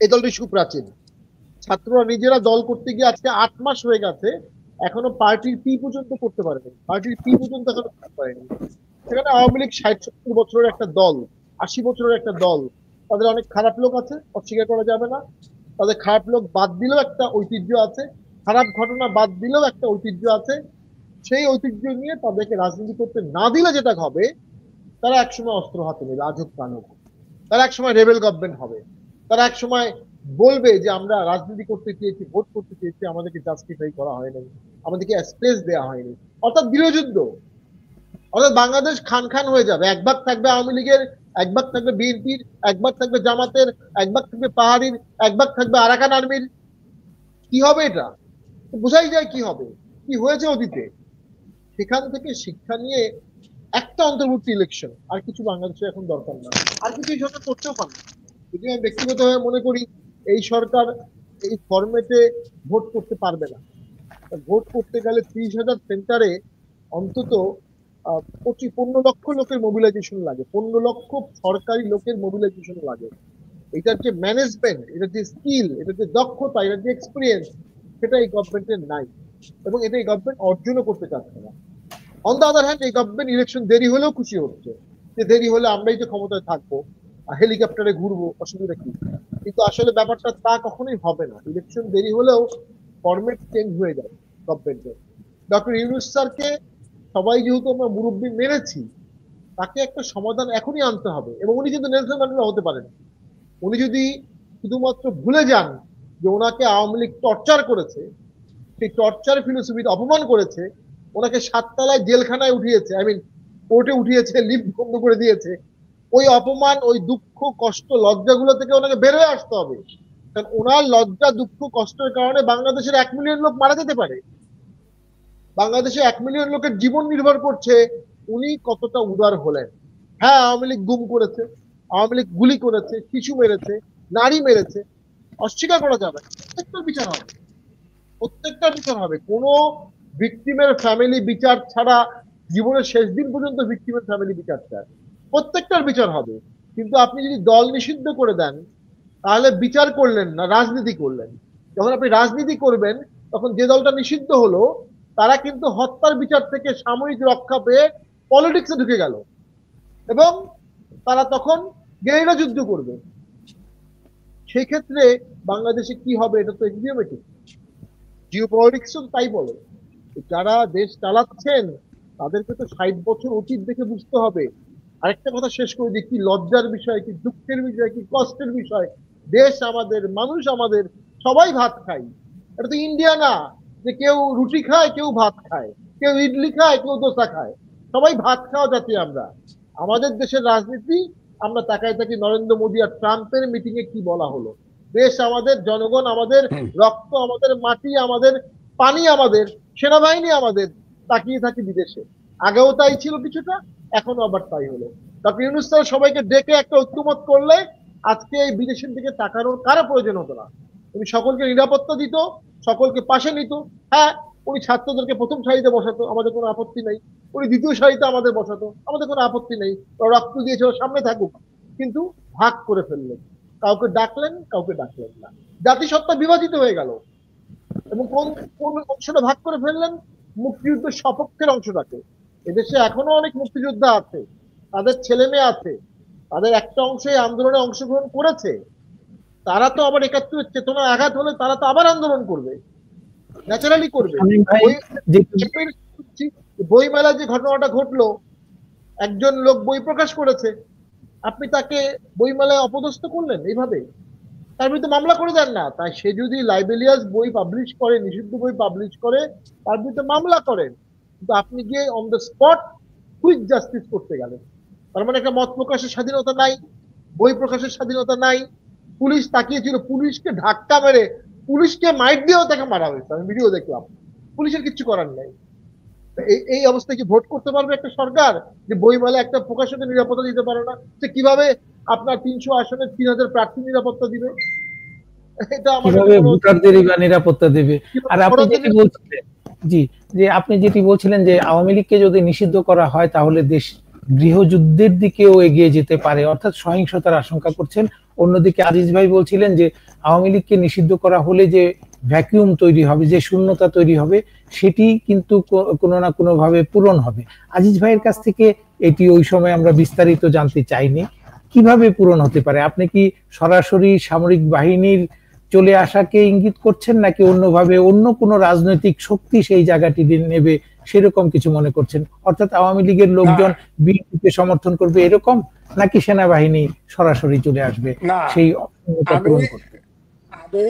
এই দলটি সুপ্রাচীন, ছাত্ররা নিজেরা দল করতে গিয়ে আজকে 8 মাস হয়ে গেছে, এখনো পার্টির পি পর্যন্ত করতে পারেনি, পার্টির পি পর্যন্ত এখনো করতে পারেনি। সেখানে আওয়ামী লীগ 60-70 বছরের একটা দল, 80 বছরের একটা দল, তাদের অনেক খারাপ লোক আছে, অস্বীকার করা যাবে না। তাদের খারাপ লোক বাদ দিলেও একটা ঐতিহ্য আছে, খারাপ ঘটনা বাদ দিলেও একটা ঐতিহ্য আছে। সেই ঐতিহ্য নিয়ে তাদেরকে রাজনীতি করতে না দিলে যেটা হবে, তারা একসময় অস্ত্র হাতে নেবে, আজব কানক। তারা একসময় রেবেল গভর্নমেন্ট হবে, তারা একসময় বলবে যে আমরা রাজনীতি করতে চেয়েছি, ভোট করতে চেয়েছি, আমাদেরকে জাস্টিফাই করা হয়নি, আমাদেরকে স্পেস দেওয়া হয়নি। অর্থাৎ গৃহযুদ্ধ, অর্থাৎ বাংলাদেশ খান খান হয়ে যাবে। এক ভাগ থাকবে আওয়ামী লীগের, এক ভাগ থাকবে বিএনপির, এক ভাগ থাকবে জামাতের, এক ভাগ থাকবে পাহাড়ির, এক ভাগ থাকবে আরাকান আর্মির। কি হবে এটা? বোঝাই যায় কি হবে, কি হয়েছে অতীতে। সেখান থেকে শিক্ষা নিয়ে একটা অন্তর্বর্তী ইলেকশন, আর কিছু বাংলাদেশে এখন দরকার না, আর কিছু এই সরকার করতেও পারে। যদি আমি ব্যক্তিগতভাবে মনে করি এই সরকার এই ফরম্যাটে ভোট করতে পারবে না। ভোট করতে গেলে 30,000 সেন্টারে অন্তত 15 লক্ষ লোকের মোবিলাইজেশন লাগে, 15 লক্ষ সরকারি লোকের মোবিলাইজেশন লাগে। এটার যে ম্যানেজমেন্ট, এটার যে স্কিল, এটার যে দক্ষতা, এটার যে এক্সপিরিয়েন্স, সেটা এই গভর্নমেন্টের নাই, এবং এটা এই গভর্নমেন্ট অর্জনও করতে চাচ্ছে না। অন দ্য আদার হ্যান্ড, এই গভর্নমেন্ট ইলেকশন দেরি হলেও খুশি হচ্ছে, যে দেরি হলে আমরাই যে ক্ষমতায় থাকবো, হেলিকপ্টারে ঘুরবো, অসুবিধা কি? কিন্তু আসলে ব্যাপারটা তা কখনোই হবে না। ইলেকশন দেরি হলেও ফরম্যাট চেঞ্জ হয়ে যায় গভর্নমেন্টের। ডক্টর ইউনূস স্যারকে সবাই যেহেতু আমরা মুরব্বী মেনেছি, তাকে একটা সমাধান এখনই আনতে হবে। এবং উনি কিন্তু নেলসন ম্যান্ডেলা হতে পারেন। উনি যদি শুধুমাত্র ভুলে যান যে ওনাকে আওয়ামী লীগ টর্চার করেছে, সেই টর্চার ফিলোসফিতে অপমান করেছে, ওনাকে 7 তলায় জেলখানায় উঠিয়েছে, কোর্টে উঠিয়েছে, লিফট বন্ধ করে দিয়েছে, ওই অপমান, ওই দুঃখ, কষ্ট, লজ্জাগুলো থেকে ওনাকে বের হয়ে আসতে হবে। কারণ ওনার লজ্জা, দুঃখ, কষ্টের কারণে বাংলাদেশের 1 মিলিয়ন লোক মারা যেতে পারে। বাংলাদেশে 1 মিলিয়ন লোকের জীবন নির্ভর করছে উনি কতটা উদার হলেন। হ্যাঁ, আওয়ামী লীগ গুম করেছে, আওয়ামী লীগ গুলি করেছে, শিশু মেরেছে, নারী মেরেছে, অস্বীকার করা যাবে। প্রত্যেকটার বিচার হবে, প্রত্যেকটার বিচার হবে। কোনো ভিকটিমের ফ্যামিলি বিচার ছাড়া জীবনের শেষ দিন পর্যন্ত ভিকটিমের ফ্যামিলি বিচার চায়, প্রত্যেকটার বিচার হবে। কিন্তু আপনি যদি দল নিষিদ্ধ করে দেন, তাহলে বিচার করলেন না, রাজনীতি করলেন। যখন আপনি রাজনীতি করবেন, তখন যে দলটা নিষিদ্ধ হলো তারা কিন্তু হত্যার বিচার থেকে সাময়িক রক্ষা পেয়ে পলিটিক্সে ঢুকে গেল, এবং তারা তখন গেরিলা যুদ্ধ করবে। সেই ক্ষেত্রে বাংলাদেশে কি হবে, এটা তো এক্সিওমেটিক। জিওপলিটিক্সও তাই বলে। যারা দেশ চালাচ্ছেন তাদেরকে তো 60 বছর অতীত দেখে বুঝতে হবে। আরেকটা কথা শেষ করে দিই, কি লজ্জার বিষয়, কি দুঃখের বিষয়, কি কষ্টের বিষয়, দেশ আমাদের, মানুষ আমাদের, সবাই ভাত খাই। এটা তো ইন্ডিয়া না যে কেউ রুটি খায় কেউ ভাত খায়, কেউ ইডলি খায় কেউ দোসা খায়, সবাই ভাত খাওয়া জাতি আমরা। আমাদের দেশের রাজনীতি, আমরা তাকায় থাকি নরেন্দ্র মোদী আর ট্রাম্পের মিটিং এ কি বলা হলো। দেশ আমাদের, জনগণ আমাদের, রক্ত আমাদের, মাটি আমাদের, পানি আমাদের, সেনাবাহিনী আমাদের, তাকিয়ে থাকি বিদেশে। আগেও তাই ছিল কিছুটা, এখনো আবার তাই হলো। ডক্টর ইউনূস স্যার সবাইকে ডেকে একটা ঐক্যমত করলে আজকে এই বিদেশের দিকে তাকানোর কারো প্রয়োজন হতো না। উনি সকলকে নিরাপত্তা দিত, সকলকে পাশে নিত। হ্যাঁ, উনি ছাত্রদেরকে প্রথম সারিতে বসাতো, আমাদের কোনো আপত্তি নেই। উনি দ্বিতীয় সারিতে আমাদের বসাতো, আমাদের কোনো আপত্তি নেই। ওরা রক্ত দিয়েছে, ওরা সামনে থাকুক। কিন্তু ভাগ করে ফেললেন, কাউকে ডাকলেন, কাউকে ডাকলেন না। জাতিসত্তা বিভাজিত হয়ে গেল। এবং কোন কোন অংশটা ভাগ করে ফেললেন? মুক্তিযুদ্ধের সপক্ষের অংশটাকে। এদেশে এখনো অনেক মুক্তিযোদ্ধা আছে, তাদের ছেলে মেয়ে আছে, তাদের একটা অংশে আন্দোলনে অংশগ্রহণ করেছে। তারা তো আবার 71-এর চেতনা আঘাত হলে তারা তো আবার আন্দোলন করবে, ন্যাচারালি করবে। বই মেলায় যে ঘটনাটা ঘটলো, একজন লোক বই প্রকাশ করেছে, আপনি তাকে বইমেলায় অপদস্থ করলেন এইভাবে, তার বিরুদ্ধে মামলা করে দেন না। তাই সে যদি লাইবেলিয়াস বই পাবলিশ করে, নিষিদ্ধ বই পাবলিশ করে, তার বিরুদ্ধে মামলা করেন। কিন্তু আপনি গিয়ে on the spot quick justice করতে গেলেন। তার মানে একটা মত প্রকাশের স্বাধীনতা নাই, বই প্রকাশের স্বাধীনতা নাই। পুলিশ তাকিয়েছিল, পুলিশকে ধাক্কা মেরে, পুলিশকে মাইট দিয়েও তাকে মারা হয়েছে, আমি ভিডিও দেখলাম। পুলিশের কিচ্ছু করার নাই। এই অবস্থায় কি ভোট করতে পারবে একটা সরকার, যে বইমেলা একটা প্রকাশকের নিরাপত্তা দিতে পারে না? সে কিভাবে আপনার 300 আসনে 3000 প্রার্থী নিরাপত্তা দিবে? এটা আমাদের কিভাবে ভোটারদেরই বা নিরাপত্তা দেবে? আর আপনি যেটি বলছিলেন, জি, যে আপনি যেটি বলছিলেন যে আওয়ামী লীগকে যদি নিষিদ্ধ করা হয় তাহলে দেশ গৃহযুদ্ধের দিকেও এগিয়ে যেতে পারে, অর্থাৎ সহিংসতার আশঙ্কা করছেন। অন্যদিকে আজিজ ভাই বলছিলেন যে আওয়ামী লীগকে নিষিদ্ধ করা হলে যে ভ্যাকুয়াম তৈরি হবে, যে শূন্যতা তৈরি হবে, সেটি কিন্তু কোনো না কোনো ভাবে পূরণ হবে। আজিজ ভাইয়ের কাছ থেকে এটি ওই সময় আমরা বিস্তারিত জানতে চাইনি, কিভাবে পূরণ হতে পারে? আপনি কি সরাসরি সামরিক বাহিনীর চলে আসাকে ইঙ্গিত করছেন, নাকি অন্যভাবে অন্য কোনো রাজনৈতিক শক্তি সেই জায়গাটি নেবে, সেরকম কিছু মনে করছেন? অর্থাৎ আওয়ামী লীগের লোকজন বিএনপিকে সমর্থন করবে এরকম, নাকি সেনাবাহিনী সরাসরি চলে আসবে সেই অশূন্যতা পূরণ করতে? আমি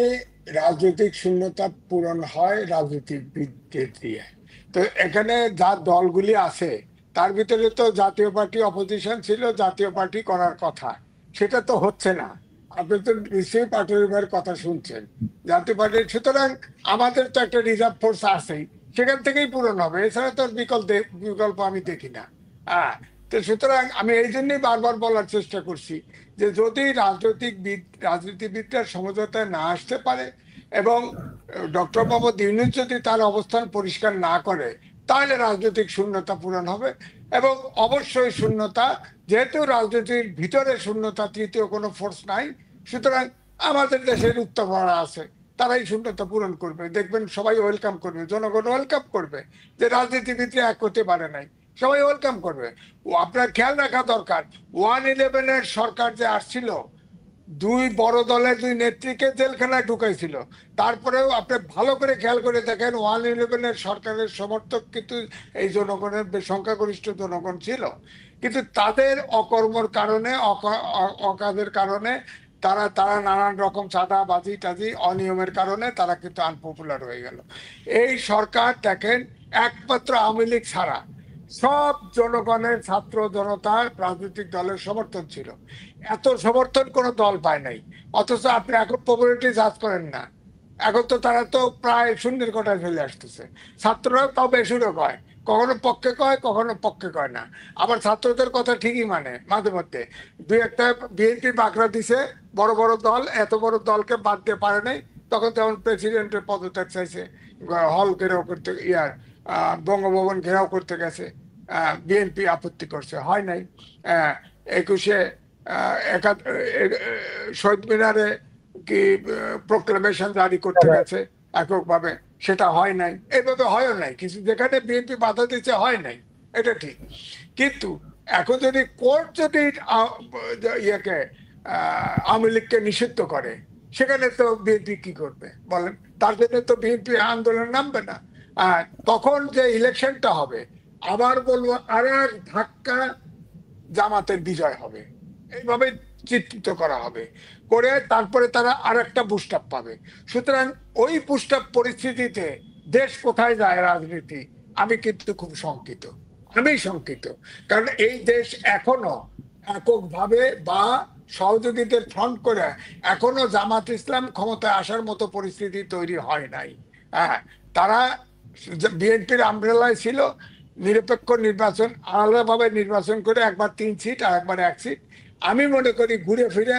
রাজনৈতিক শূন্যতা পূরণ হয় রাজনীতিবিদদের দিয়ে। তো এখানে যা দলগুলি আছে তার ভিতরে তো জাতীয় পার্টি অপোজিশন ছিল, জাতীয় পার্টি করার কথা, সেটা তো হচ্ছে না। আপনি তো নিশ্চয়ই পাটোয়ারি ভাইয়ের কথা শুনছেন, জাতীয় পার্টি। সুতরাং আমাদের তো একটা রিজার্ভ ফোর্স আছেই, সেখান থেকেই পূরণ হবে, এছাড়া তো বিকল্প আমি দেখি না। হ্যাঁ, তো সুতরাং আমি এই জন্যই বারবার বলার চেষ্টা করছি যে যদি রাজনীতিবিদরা সমঝোতায় না আসতে পারে এবং ডক্টর মোহাম্মদ ইউনূস যদি তার অবস্থান পরিষ্কার না করে, তাহলে রাজনৈতিক শূন্যতা পূরণ হবে। এবং অবশ্যই শূন্যতা, যেহেতু রাজনীতির ভিতরে শূন্যতা, তৃতীয় কোনো ফোর্স নাই, সুতরাং আমাদের দেশের উত্তরপাড়া আছে, তারাই শূন্যতা পূরণ করবে। দেখবেন সবাই ওয়েলকাম করবে, জনগণ ওয়েলকাম করবে যে রাজনীতিবিদরা এক হতে পারে নাই, সবাই ওয়েলকাম করবে। আপনার খেয়াল রাখা দরকার, 1-11-এর সরকার যে আসছিল, দুই বড় দলের দুই নেত্রীকে জেলখানায় ঢুকাইছিল। তারপরেও আপনি ভালো করে খেয়াল করে দেখেন, 1-11-এর সরকারের সমর্থক কিন্তু এই জনগণের সংখ্যাগরিষ্ঠ জনগণ ছিল, কিন্তু তাদের অকর্মর কারণে, অকাজের কারণে, তারা নানান রকম চাঁদাবাজি টাজি অনিয়মের কারণে তারা কিন্তু আনপপুলার হয়ে গেল। এই সরকার দেখেন, একমাত্র আওয়ামী লীগ ছাড়া সব জনগণের, ছাত্র জনতার, রাজনৈতিক দলের সমর্থন ছিল। এত সমর্থন কোনো দল পায় নাই। অথচ আপনি এখন পপুলারিটি জাজ করেন না, এখন তো তারা তো প্রায় শূন্যের কোটায় চলে আসতেছে। ছাত্ররাও তাও বেসুরও কয়, কখনো পক্ষে কয়, কখনো পক্ষে কয় না। আবার ছাত্রদের কথা ঠিকই মানে, মাঝে মধ্যে দুই একটা বিএনপি বাগড়া দিছে, বড় বড় দল এত বড় দলকে বাদ দিয়ে পারে নাই, তখন তেমন প্রেসিডেন্টের পদত্যাগ চাইছে, হল ঘেরাও করতে, বঙ্গভবন ঘেরাও করতে গেছে, বিএনপি আপত্তি করছে, হয় নাই। 21-এ শহীদ মিনারে কি প্রোক্লেমেশন জারি করতে গেছে এককভাবে, সেটা হয় নাই। এইভাবে হয়ও নাই, কিছু যেখানে বিএনপি বাধা দিচ্ছে হয় নাই, এটা ঠিক। কিন্তু এখন যদি কোর্ট যদি আওয়ামী লীগকে নিষিদ্ধ করে, সেখানে তো বিএনপি কি করবে বলেন? তার জন্য তো বিএনপি আন্দোলন নামবে না। তখন যে ইলেকশনটা হবে, আবার বলবো আর এক ধাক্কা জামাতের বিজয় হবে, এইভাবে চিত্রিত করা হবে, করে তারপরে তারা আর একটা বুস্ট আপ পাবে। সুতরাং ওই বুস্ট আপ পরিস্থিতিতে দেশ কোথায় যায় রাজনীতি, আমি কিন্তু খুব শঙ্কিত। আমি শঙ্কিত, কারণ এই দেশ এখনো এককভাবে বা সহযোগীদের ফ্রন্ট করে এখনো জামাত ইসলাম ক্ষমতায় আসার মতো পরিস্থিতি তৈরি হয় নাই। হ্যাঁ, তারা বিএনপির আমব্রেলায় ছিল, নিরপেক্ষ নির্বাচন আলাদাভাবে নির্বাচন করে একবার 3 সিট আর একবার 1 সিট। আমি মনে করি ঘুরে ফিরে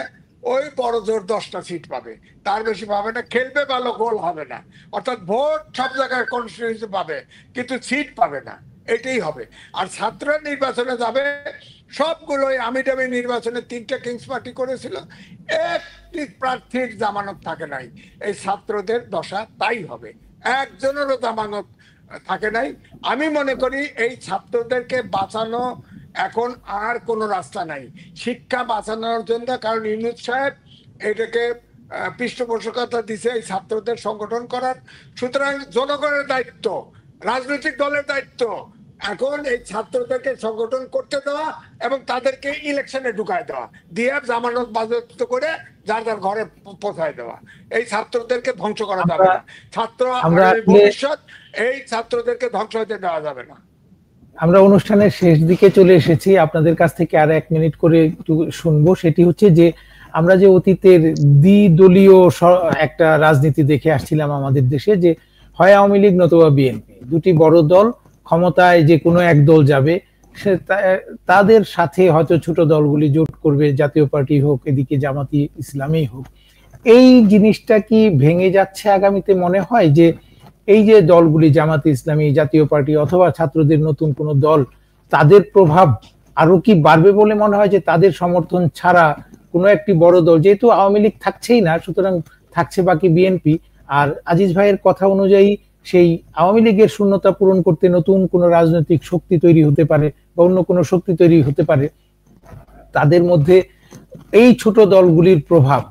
ওই বড় জোর 10টা সিট পাবে, তার বেশি পাবে না। খেলবে ভালো, গোল হবে না, অর্থাৎ ভোট সব জায়গায় কনস্টিটিউয়েন্সি পাবে কিন্তু সিট পাবে না, এটাই হবে। আর ছাত্ররা নির্বাচনে যাবে, সবগুলোই আমি টামি নির্বাচনে 3টে কিংস পার্টি করেছিল, একটি প্রার্থীর জামানত থাকে নাই। এই ছাত্রদের দশা তাই হবে, একজনেরও জামানত থাকে নাই। আমি মনে করি এই ছাত্রদেরকে বাঁচানো এখন আর কোনো রাস্তা নাই শিক্ষা বাঁচানোর জন্য, কারণ ইউনূস সাহেব এটাকে পৃষ্ঠপোষকতা দিছে এই ছাত্রদের সংগঠন করার। সুতরাং জনগণের দায়িত্ব, রাজনৈতিক দলের দায়িত্ব এখন এই ছাত্রদেরকে সংগঠন করতে দেওয়া এবং তাদেরকে ইলেকশনে ঢুকায় দেওয়া, দিয়ে জামানত বাজেয়াপ্ত করে যার যার ঘরে পৌঁছায় দেওয়া। এই ছাত্রদেরকে ধ্বংস করা যাবে না, ছাত্র ভবিষ্যৎ, এই ছাত্রদেরকে ধ্বংস হতে দেওয়া যাবে না। আমরা অনুষ্ঠানের শেষ দিকে চলে এসেছি, আপনাদের কাছ থেকে আর 1 মিনিট করে একটু শুনবো। সেটি হচ্ছে যে আমরা যে অতীতের দ্বিদলীয় একটা রাজনীতি দেখে আসছিলাম আমাদের দেশে, যে হয় আওয়ামী লীগ নতুবা বিএনপি, দুটি বড় দল ক্ষমতায় যে কোনো এক দল যাবে, সে তাদের সাথে হয়তো ছোট দলগুলি জোট করবে, জাতীয় পার্টি হোক, এদিকে জামাতি ইসলামী হোক। এই জিনিসটা কি ভেঙে যাচ্ছে আগামীতে? মনে হয় যে এই যে দলগুলি জামাতে ইসলামী, জাতীয় পার্টি অথবা ছাত্রদের নতুন কোন দল, তাদের প্রভাব আরো কি বাড়বে বলে মনে হয়? যে তাদের সমর্থন ছাড়া কোনো একটি বড় দল, যেহেতু আওয়ামী লীগ থাকছেই না, সুতরাং থাকছে বাকি বিএনপি, আর আজিজ ভাইয়ের কথা অনুযায়ী সেই আওয়ামী লীগের শূন্যতা পূরণ করতে নতুন কোন রাজনৈতিক শক্তি তৈরি হতে পারে বা অন্য কোনো শক্তি তৈরি হতে পারে। তাদের মধ্যে এই ছোট দলগুলির প্রভাব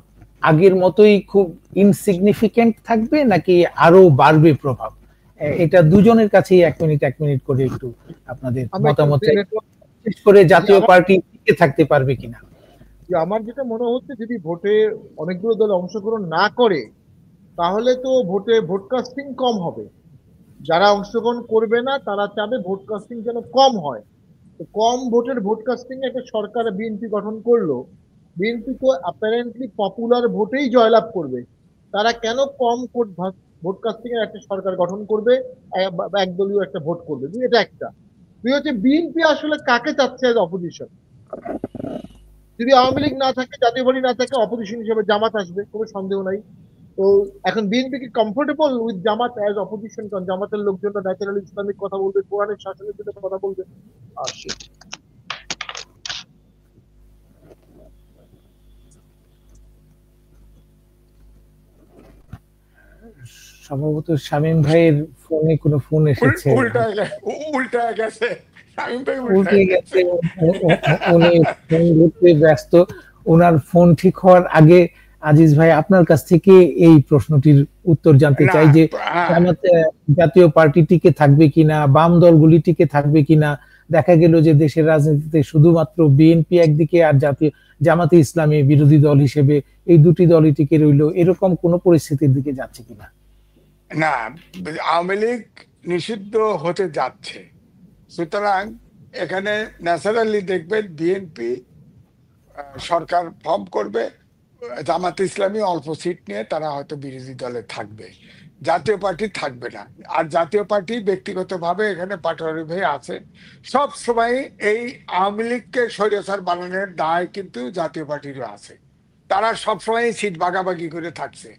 আগের মতোই খুব ইনসিগনিফিকেন্ট থাকবে নাকি আরো বাড়বে প্রভাব? এটা দুজনের কাছেই 1 মিনিট করে একটু আপনাদের মতামত, বিশেষ করে জাতীয় পার্টি টিকে থাকতে পারবে কিনা। আমার যেটা মনে হচ্ছে, যদি ভোটে অনেকগুলো দল অংশগ্রহণ না করে তাহলে তো ভোটে ভোটকাস্টিং কম হবে। যারা অংশগ্রহণ করবে না তারা চাবে ভোটকাস্টিং যেন কম হয়। তো কম ভোটের ভোটকাস্টিং একটা সরকার বিএনপি গঠন করলো, বিএনপি তো অ্যাপারেন্টলি পপুলার ভোটেই জয়লাভ করবে। তারা কেন কম ভোটকাস্টিং এর একটা সরকার গঠন করবে, একদলীয় একটা ভোট করবে? এটা একটা। দুই হচ্ছে, বিএনপি আসলে কাকে চাচ্ছে এজ অপোজিশন? যদি আওয়ামী লীগ না থাকে, জাতীয় পার্টি না থাকে, অপোজিশন হিসেবে জামাত আসবে, কোনো সন্দেহ নাই। তো এখন বিএনপি কি comfortable with Jamaat as opposition? কারণ জামাতের লোকজনরা ন্যাচারালি ইসলামিক কথা বলবে, কোরআনের শাসনের জন্য কথা বলবে। সম্ভবত শামীম ভাইয়ের ফোনে কোনো ফোন এসেছে, উল্টা গেছে, উল্টে গেছে, উনি ফোন ধরতে ব্যস্ত। ওনার ফোন ঠিক হওয়ার আগে আজিজ ভাই আপনার কাছ থেকে এই প্রশ্নটির উত্তর জানতে চাই, যে জাতীয় পার্টি টিকে থাকবে কিনা, বাম দলগুলি টিকে থাকবে কিনা। দেখা গেল যে দেশের রাজনীতিতে শুধুমাত্র বিএনপি একদিকে আর জামাতে ইসলামী বিরোধী দল হিসেবে এই দুটি দলই টিকে রইল, এরকম কোন পরিস্থিতির দিকে যাচ্ছে কিনা? না, আওয়ামী লীগ নিষিদ্ধ হতে যাচ্ছে, সুতরাং এখানে ন্যাচারালি দেখবেন বিএনপি সরকার ফর্ম করবে, জামাত ইসলামী অল্প সিট নিয়ে তারা হয়তো বিরোধী দলে থাকবে, জাতীয় পার্টি থাকবে না। আর জাতীয় পার্টি ব্যক্তিগতভাবে এখানে পাটোয়ারি ভাই আছে, সব সময় এই আওয়ামী লীগকে স্বৈরাচার বানানোর দায় কিন্তু জাতীয় পার্টিরও আছে। তারা সবসময় সিট ভাগাভাগি করে থাকছে,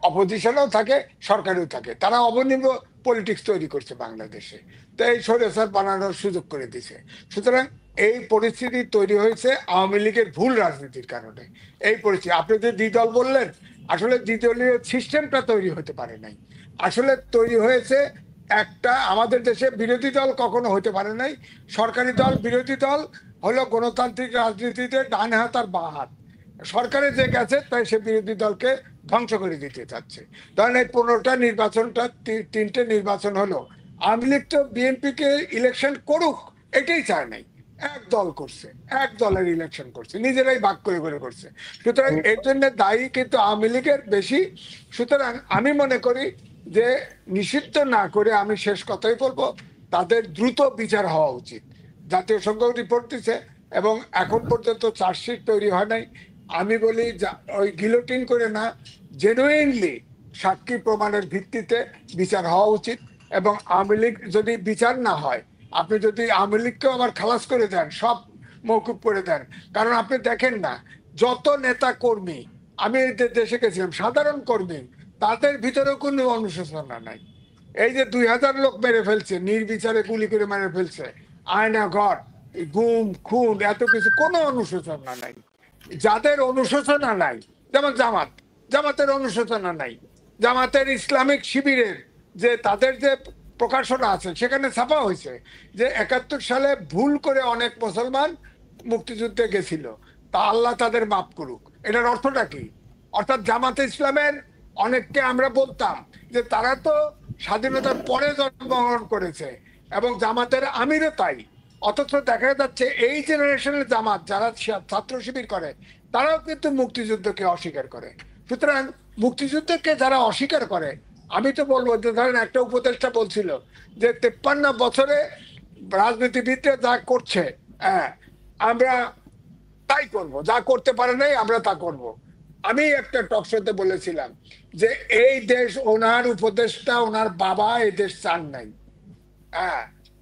অপোজিশনেও থাকে, সরকারেও থাকে। তারা অবনির্ভ পলিটিক্স তৈরি করছে বাংলাদেশে, তো এই স্বৈরাচার বানানোর সুযোগ করে দিছে। সুতরাং এই পরিস্থিতি তৈরি হয়েছে আওয়ামী লীগের ভুল রাজনীতির কারণে। এই পরিস্থিতি, আপনি যে দ্বিদল বললেন, আসলে দ্বিদলীয় সিস্টেমটা তৈরি হতে পারে নাই, আসলে তৈরি হয়েছে একটা, আমাদের দেশে বিরোধী দল কখনো হতে পারে নাই। সরকারি দল বিরোধী দল হলো গণতান্ত্রিক রাজনীতিতে ডান হাত আর বাঁ হাত। সরকারে যে গেছে তাই সে বিরোধী দলকে ধ্বংস করে দিতে চাচ্ছে। ধরেন এই 15টা নির্বাচনটা 3টে নির্বাচন হলো, আওয়ামী লীগ তো বিএনপিকে ইলেকশন করুক এটাই চায় নাই, এক দল করছে, এক দলের ইলেকশন করছে, নিজেরাই ভাগ করে করে করছে। সুতরাং এর জন্য দায়ী কিন্তু আওয়ামী লীগের বেশি। সুতরাং আমি মনে করি যে নিষিদ্ধ না করে, আমি শেষ কথাই বলবো, তাদের দ্রুত বিচার হওয়া উচিত। জাতীয় সংঘ রিপোর্ট দিচ্ছে এবং এখন পর্যন্ত চার্জশিট তৈরি হয় নাই। আমি বলি ওই গিলোটিন করে না, জেনুইনলি সাক্ষী প্রমাণের ভিত্তিতে বিচার হওয়া উচিত। এবং আওয়ামী লীগ যদি বিচার না হয়, আপনি যদি আওয়ামী লীগকেও আবার খালাস করে দেন, সব মৌকুব করে দেন, কারণ আপনি দেখেন না যত নেতা কর্মী, আমি দেশে গেছিলাম, সাধারণ কর্মী, তাদের ভিতরেও কোনো অনুশোচনা নাই। এই যে 2000 লোক মেরে ফেলছে, নির্বিচারে গুলি করে মেরে ফেলছে, আয়না ঘর, গুম খুন, এত কিছু, কোনো অনুশোচনা নাই। যাদের অনুশোচনা নাই, যেমন জামাতের অনুশোচনা নাই। জামাতের ইসলামিক শিবিরের যে তাদের যে প্রকাশনা আছে সেখানে ছাপা হয়েছে যে 71 সালে ভুল করে অনেক মুসলমান মুক্তিযুদ্ধে গেছিল, তা আল্লাহ তাদের মাফ করুক। এটার অর্থটা কি? অর্থাৎ জামাতে ইসলামের অনেককে আমরা বলতাম যে তারা তো স্বাধীনতার পরে জন্মগ্রহণ করেছে এবং জামাতের আমিরও তাই, অথচ দেখা যাচ্ছে এই জেনারেশনের জামাত যারা ছাত্র শিবির করে তারাও কিন্তু মুক্তিযুদ্ধকে অস্বীকার করে। সুতরাং মুক্তিযুদ্ধকে যারা অস্বীকার করে, আমি তো বলবো যে ধরেন একটা উপদেষ্টা বলছিল যে 53 বছরে রাজনীতিবিদরা যা করছে, আমরা তাই করব, যা করতে পারে নাই আমরা তা করব। আমি একটা টক শোতে বলেছিলাম যে এই দেশ ওনার উপদেষ্টা, ওনার বাবা এই দেশ চান নাই,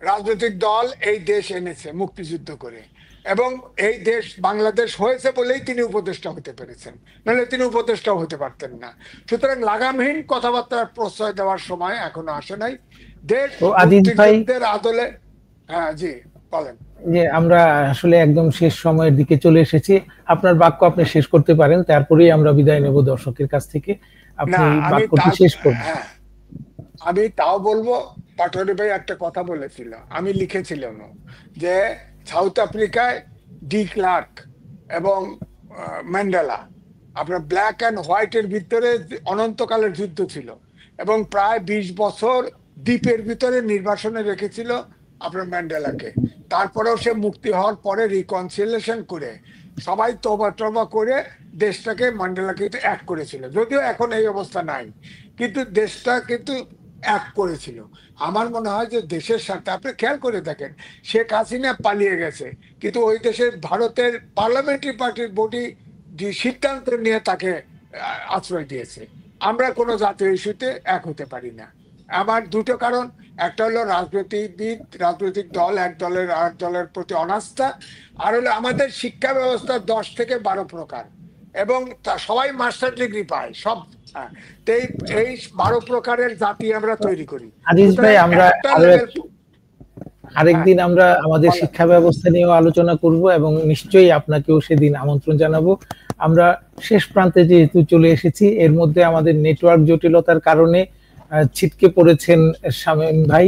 রাজনৈতিক দল এই দেশ এনেছে মুক্তিযুদ্ধ করে, এবং এই দেশ বাংলাদেশ হয়েছে বলেই তিনি উপদেষ্টা হতে পেরেছেন, নাহলে তিনি উপদেষ্টাও হতে পারতেন না। সুতরাং লাগামহীন কথাবার্তার প্রশ্রয় দেওয়ার সময় এখনো আসে নাই। দেশ মুক্তিযুদ্ধের আদলে। হ্যাঁ জি বলেন। যে আমরা আসলে একদম শেষ সময়ের দিকে চলে এসেছি, আপনার বাক্য আপনি শেষ করতে পারেন, তারপরেই আমরা বিদায় নেব দর্শকের কাছ থেকে। আপনি বাক্যটি শেষ করুন। আমি তাও বলবো, পাটোয়ারি ভাই একটা কথা বলেছিল, আমি লিখেছিলাম যে সাউথ আফ্রিকায় ডি ক্লার্ক এবং ম্যান্ডেলা, আপনার ব্ল্যাক অ্যান্ড হোয়াইটের ভিতরে অনন্তকালের যুদ্ধ ছিল এবং প্রায় 20 বছর দ্বীপের ভিতরে নির্বাসনে রেখেছিল আপনার ম্যান্ডেলাকে। তারপরেও সে মুক্তি হওয়ার পরে রিকনসিলিয়েশন করে সবাই তবা করে দেশটাকে, ম্যান্ডেলাকে এক করেছিল। যদিও এখন এই অবস্থা নাই, কিন্তু দেশটা কিন্তু এক করেছিল। আমার মনে হয় যে দেশের সাথে আপনি খেয়াল করে দেখেন, শেখ হাসিনা পালিয়ে গেছে, কিন্তু ওই দেশের ভারতের পার্লামেন্টারি পার্টির বডি সিদ্ধান্ত নিয়ে তাকে আশ্রয় দিয়েছে। আমরা কোনো জাতীয় ইস্যুতে এক হতে পারি না। আমার দুটো কারণ, একটা হলো রাজনীতিবিদ, রাজনৈতিক দল, এক দলের আর দলের প্রতি অনাস্থা, আর হলো আমাদের শিক্ষা ব্যবস্থা 10 থেকে 12 প্রকার এবং সবাই মাস্টার ডিগ্রি পায় সব। এই 12 প্রকারের জাতি আমরা তৈরি করি। আজিজ ভাই, আমরা আরেকদিন আমরা আমাদের শিক্ষা ব্যবস্থা নিয়েও আলোচনা করব এবং নিশ্চয়ই আপনাকেও সেদিন আমন্ত্রণ জানাবো। আমরা শেষ প্রান্তে যেহেতু চলে এসেছি, এর মধ্যে আমাদের নেটওয়ার্ক জটিলতার কারণে ছিটকে পড়েছেন শামীম ভাই।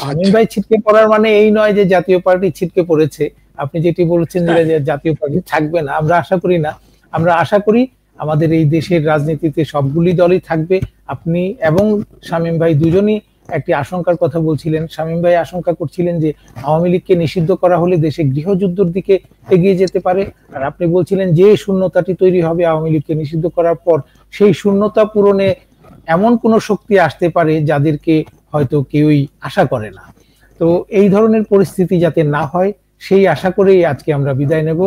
শামীম ভাই ছিটকে পড়ার মানে এই নয় যে জাতীয় পার্টি ছিটকে পড়েছে। আপনি যেটি বলেছেন যে জাতীয় পার্টি থাকবে না, আমরা আশা করি না। আমরা আশা করি আমাদের এই দেশের রাজনীতিতে সবগুলি দলই থাকবে। আপনি এবং শামীম ভাই দুজনই একটি আশঙ্কার কথা বলছিলেন। শামীম ভাই আশঙ্কা করছিলেন যে আওয়ামী লীগকে নিষিদ্ধ করা হলে দেশে গৃহযুদ্ধের দিকে এগিয়ে যেতে পারে, আর আপনি বলছিলেন যে শূন্যতাটি তৈরি হবে আওয়ামী লীগকে নিষিদ্ধ করার পর, সেই শূন্যতা পূরণে এমন কোন শক্তি আসতে পারে যাদেরকে হয়তো কেউই আশা করে না। তো এই ধরনের পরিস্থিতি যাতে না হয় সেই আশা করেই আজকে আমরা বিদায় নেব।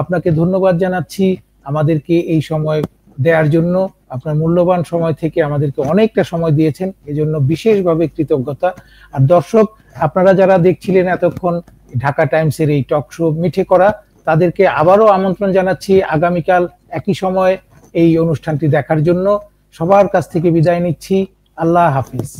আপনাকে ধন্যবাদ জানাচ্ছি আমাদেরকে এই সময় দেওয়ার জন্য। আপনার মূল্যবান সময় থেকে আমাদেরকে অনেকটা সময় দিয়েছেন, এজন্য বিশেষভাবে কৃতজ্ঞতা। আর দর্শক, আপনারা যারা দেখছিলেন এতক্ষণ ঢাকা টাইমসের এই টক শো মিঠে করা, তাদেরকে আবারও আমন্ত্রণ জানাচ্ছি আগামীকাল একই সময় এই অনুষ্ঠানটি দেখার জন্য। সবার কাছ থেকে বিদায় নিচ্ছি। আল্লাহ হাফিজ।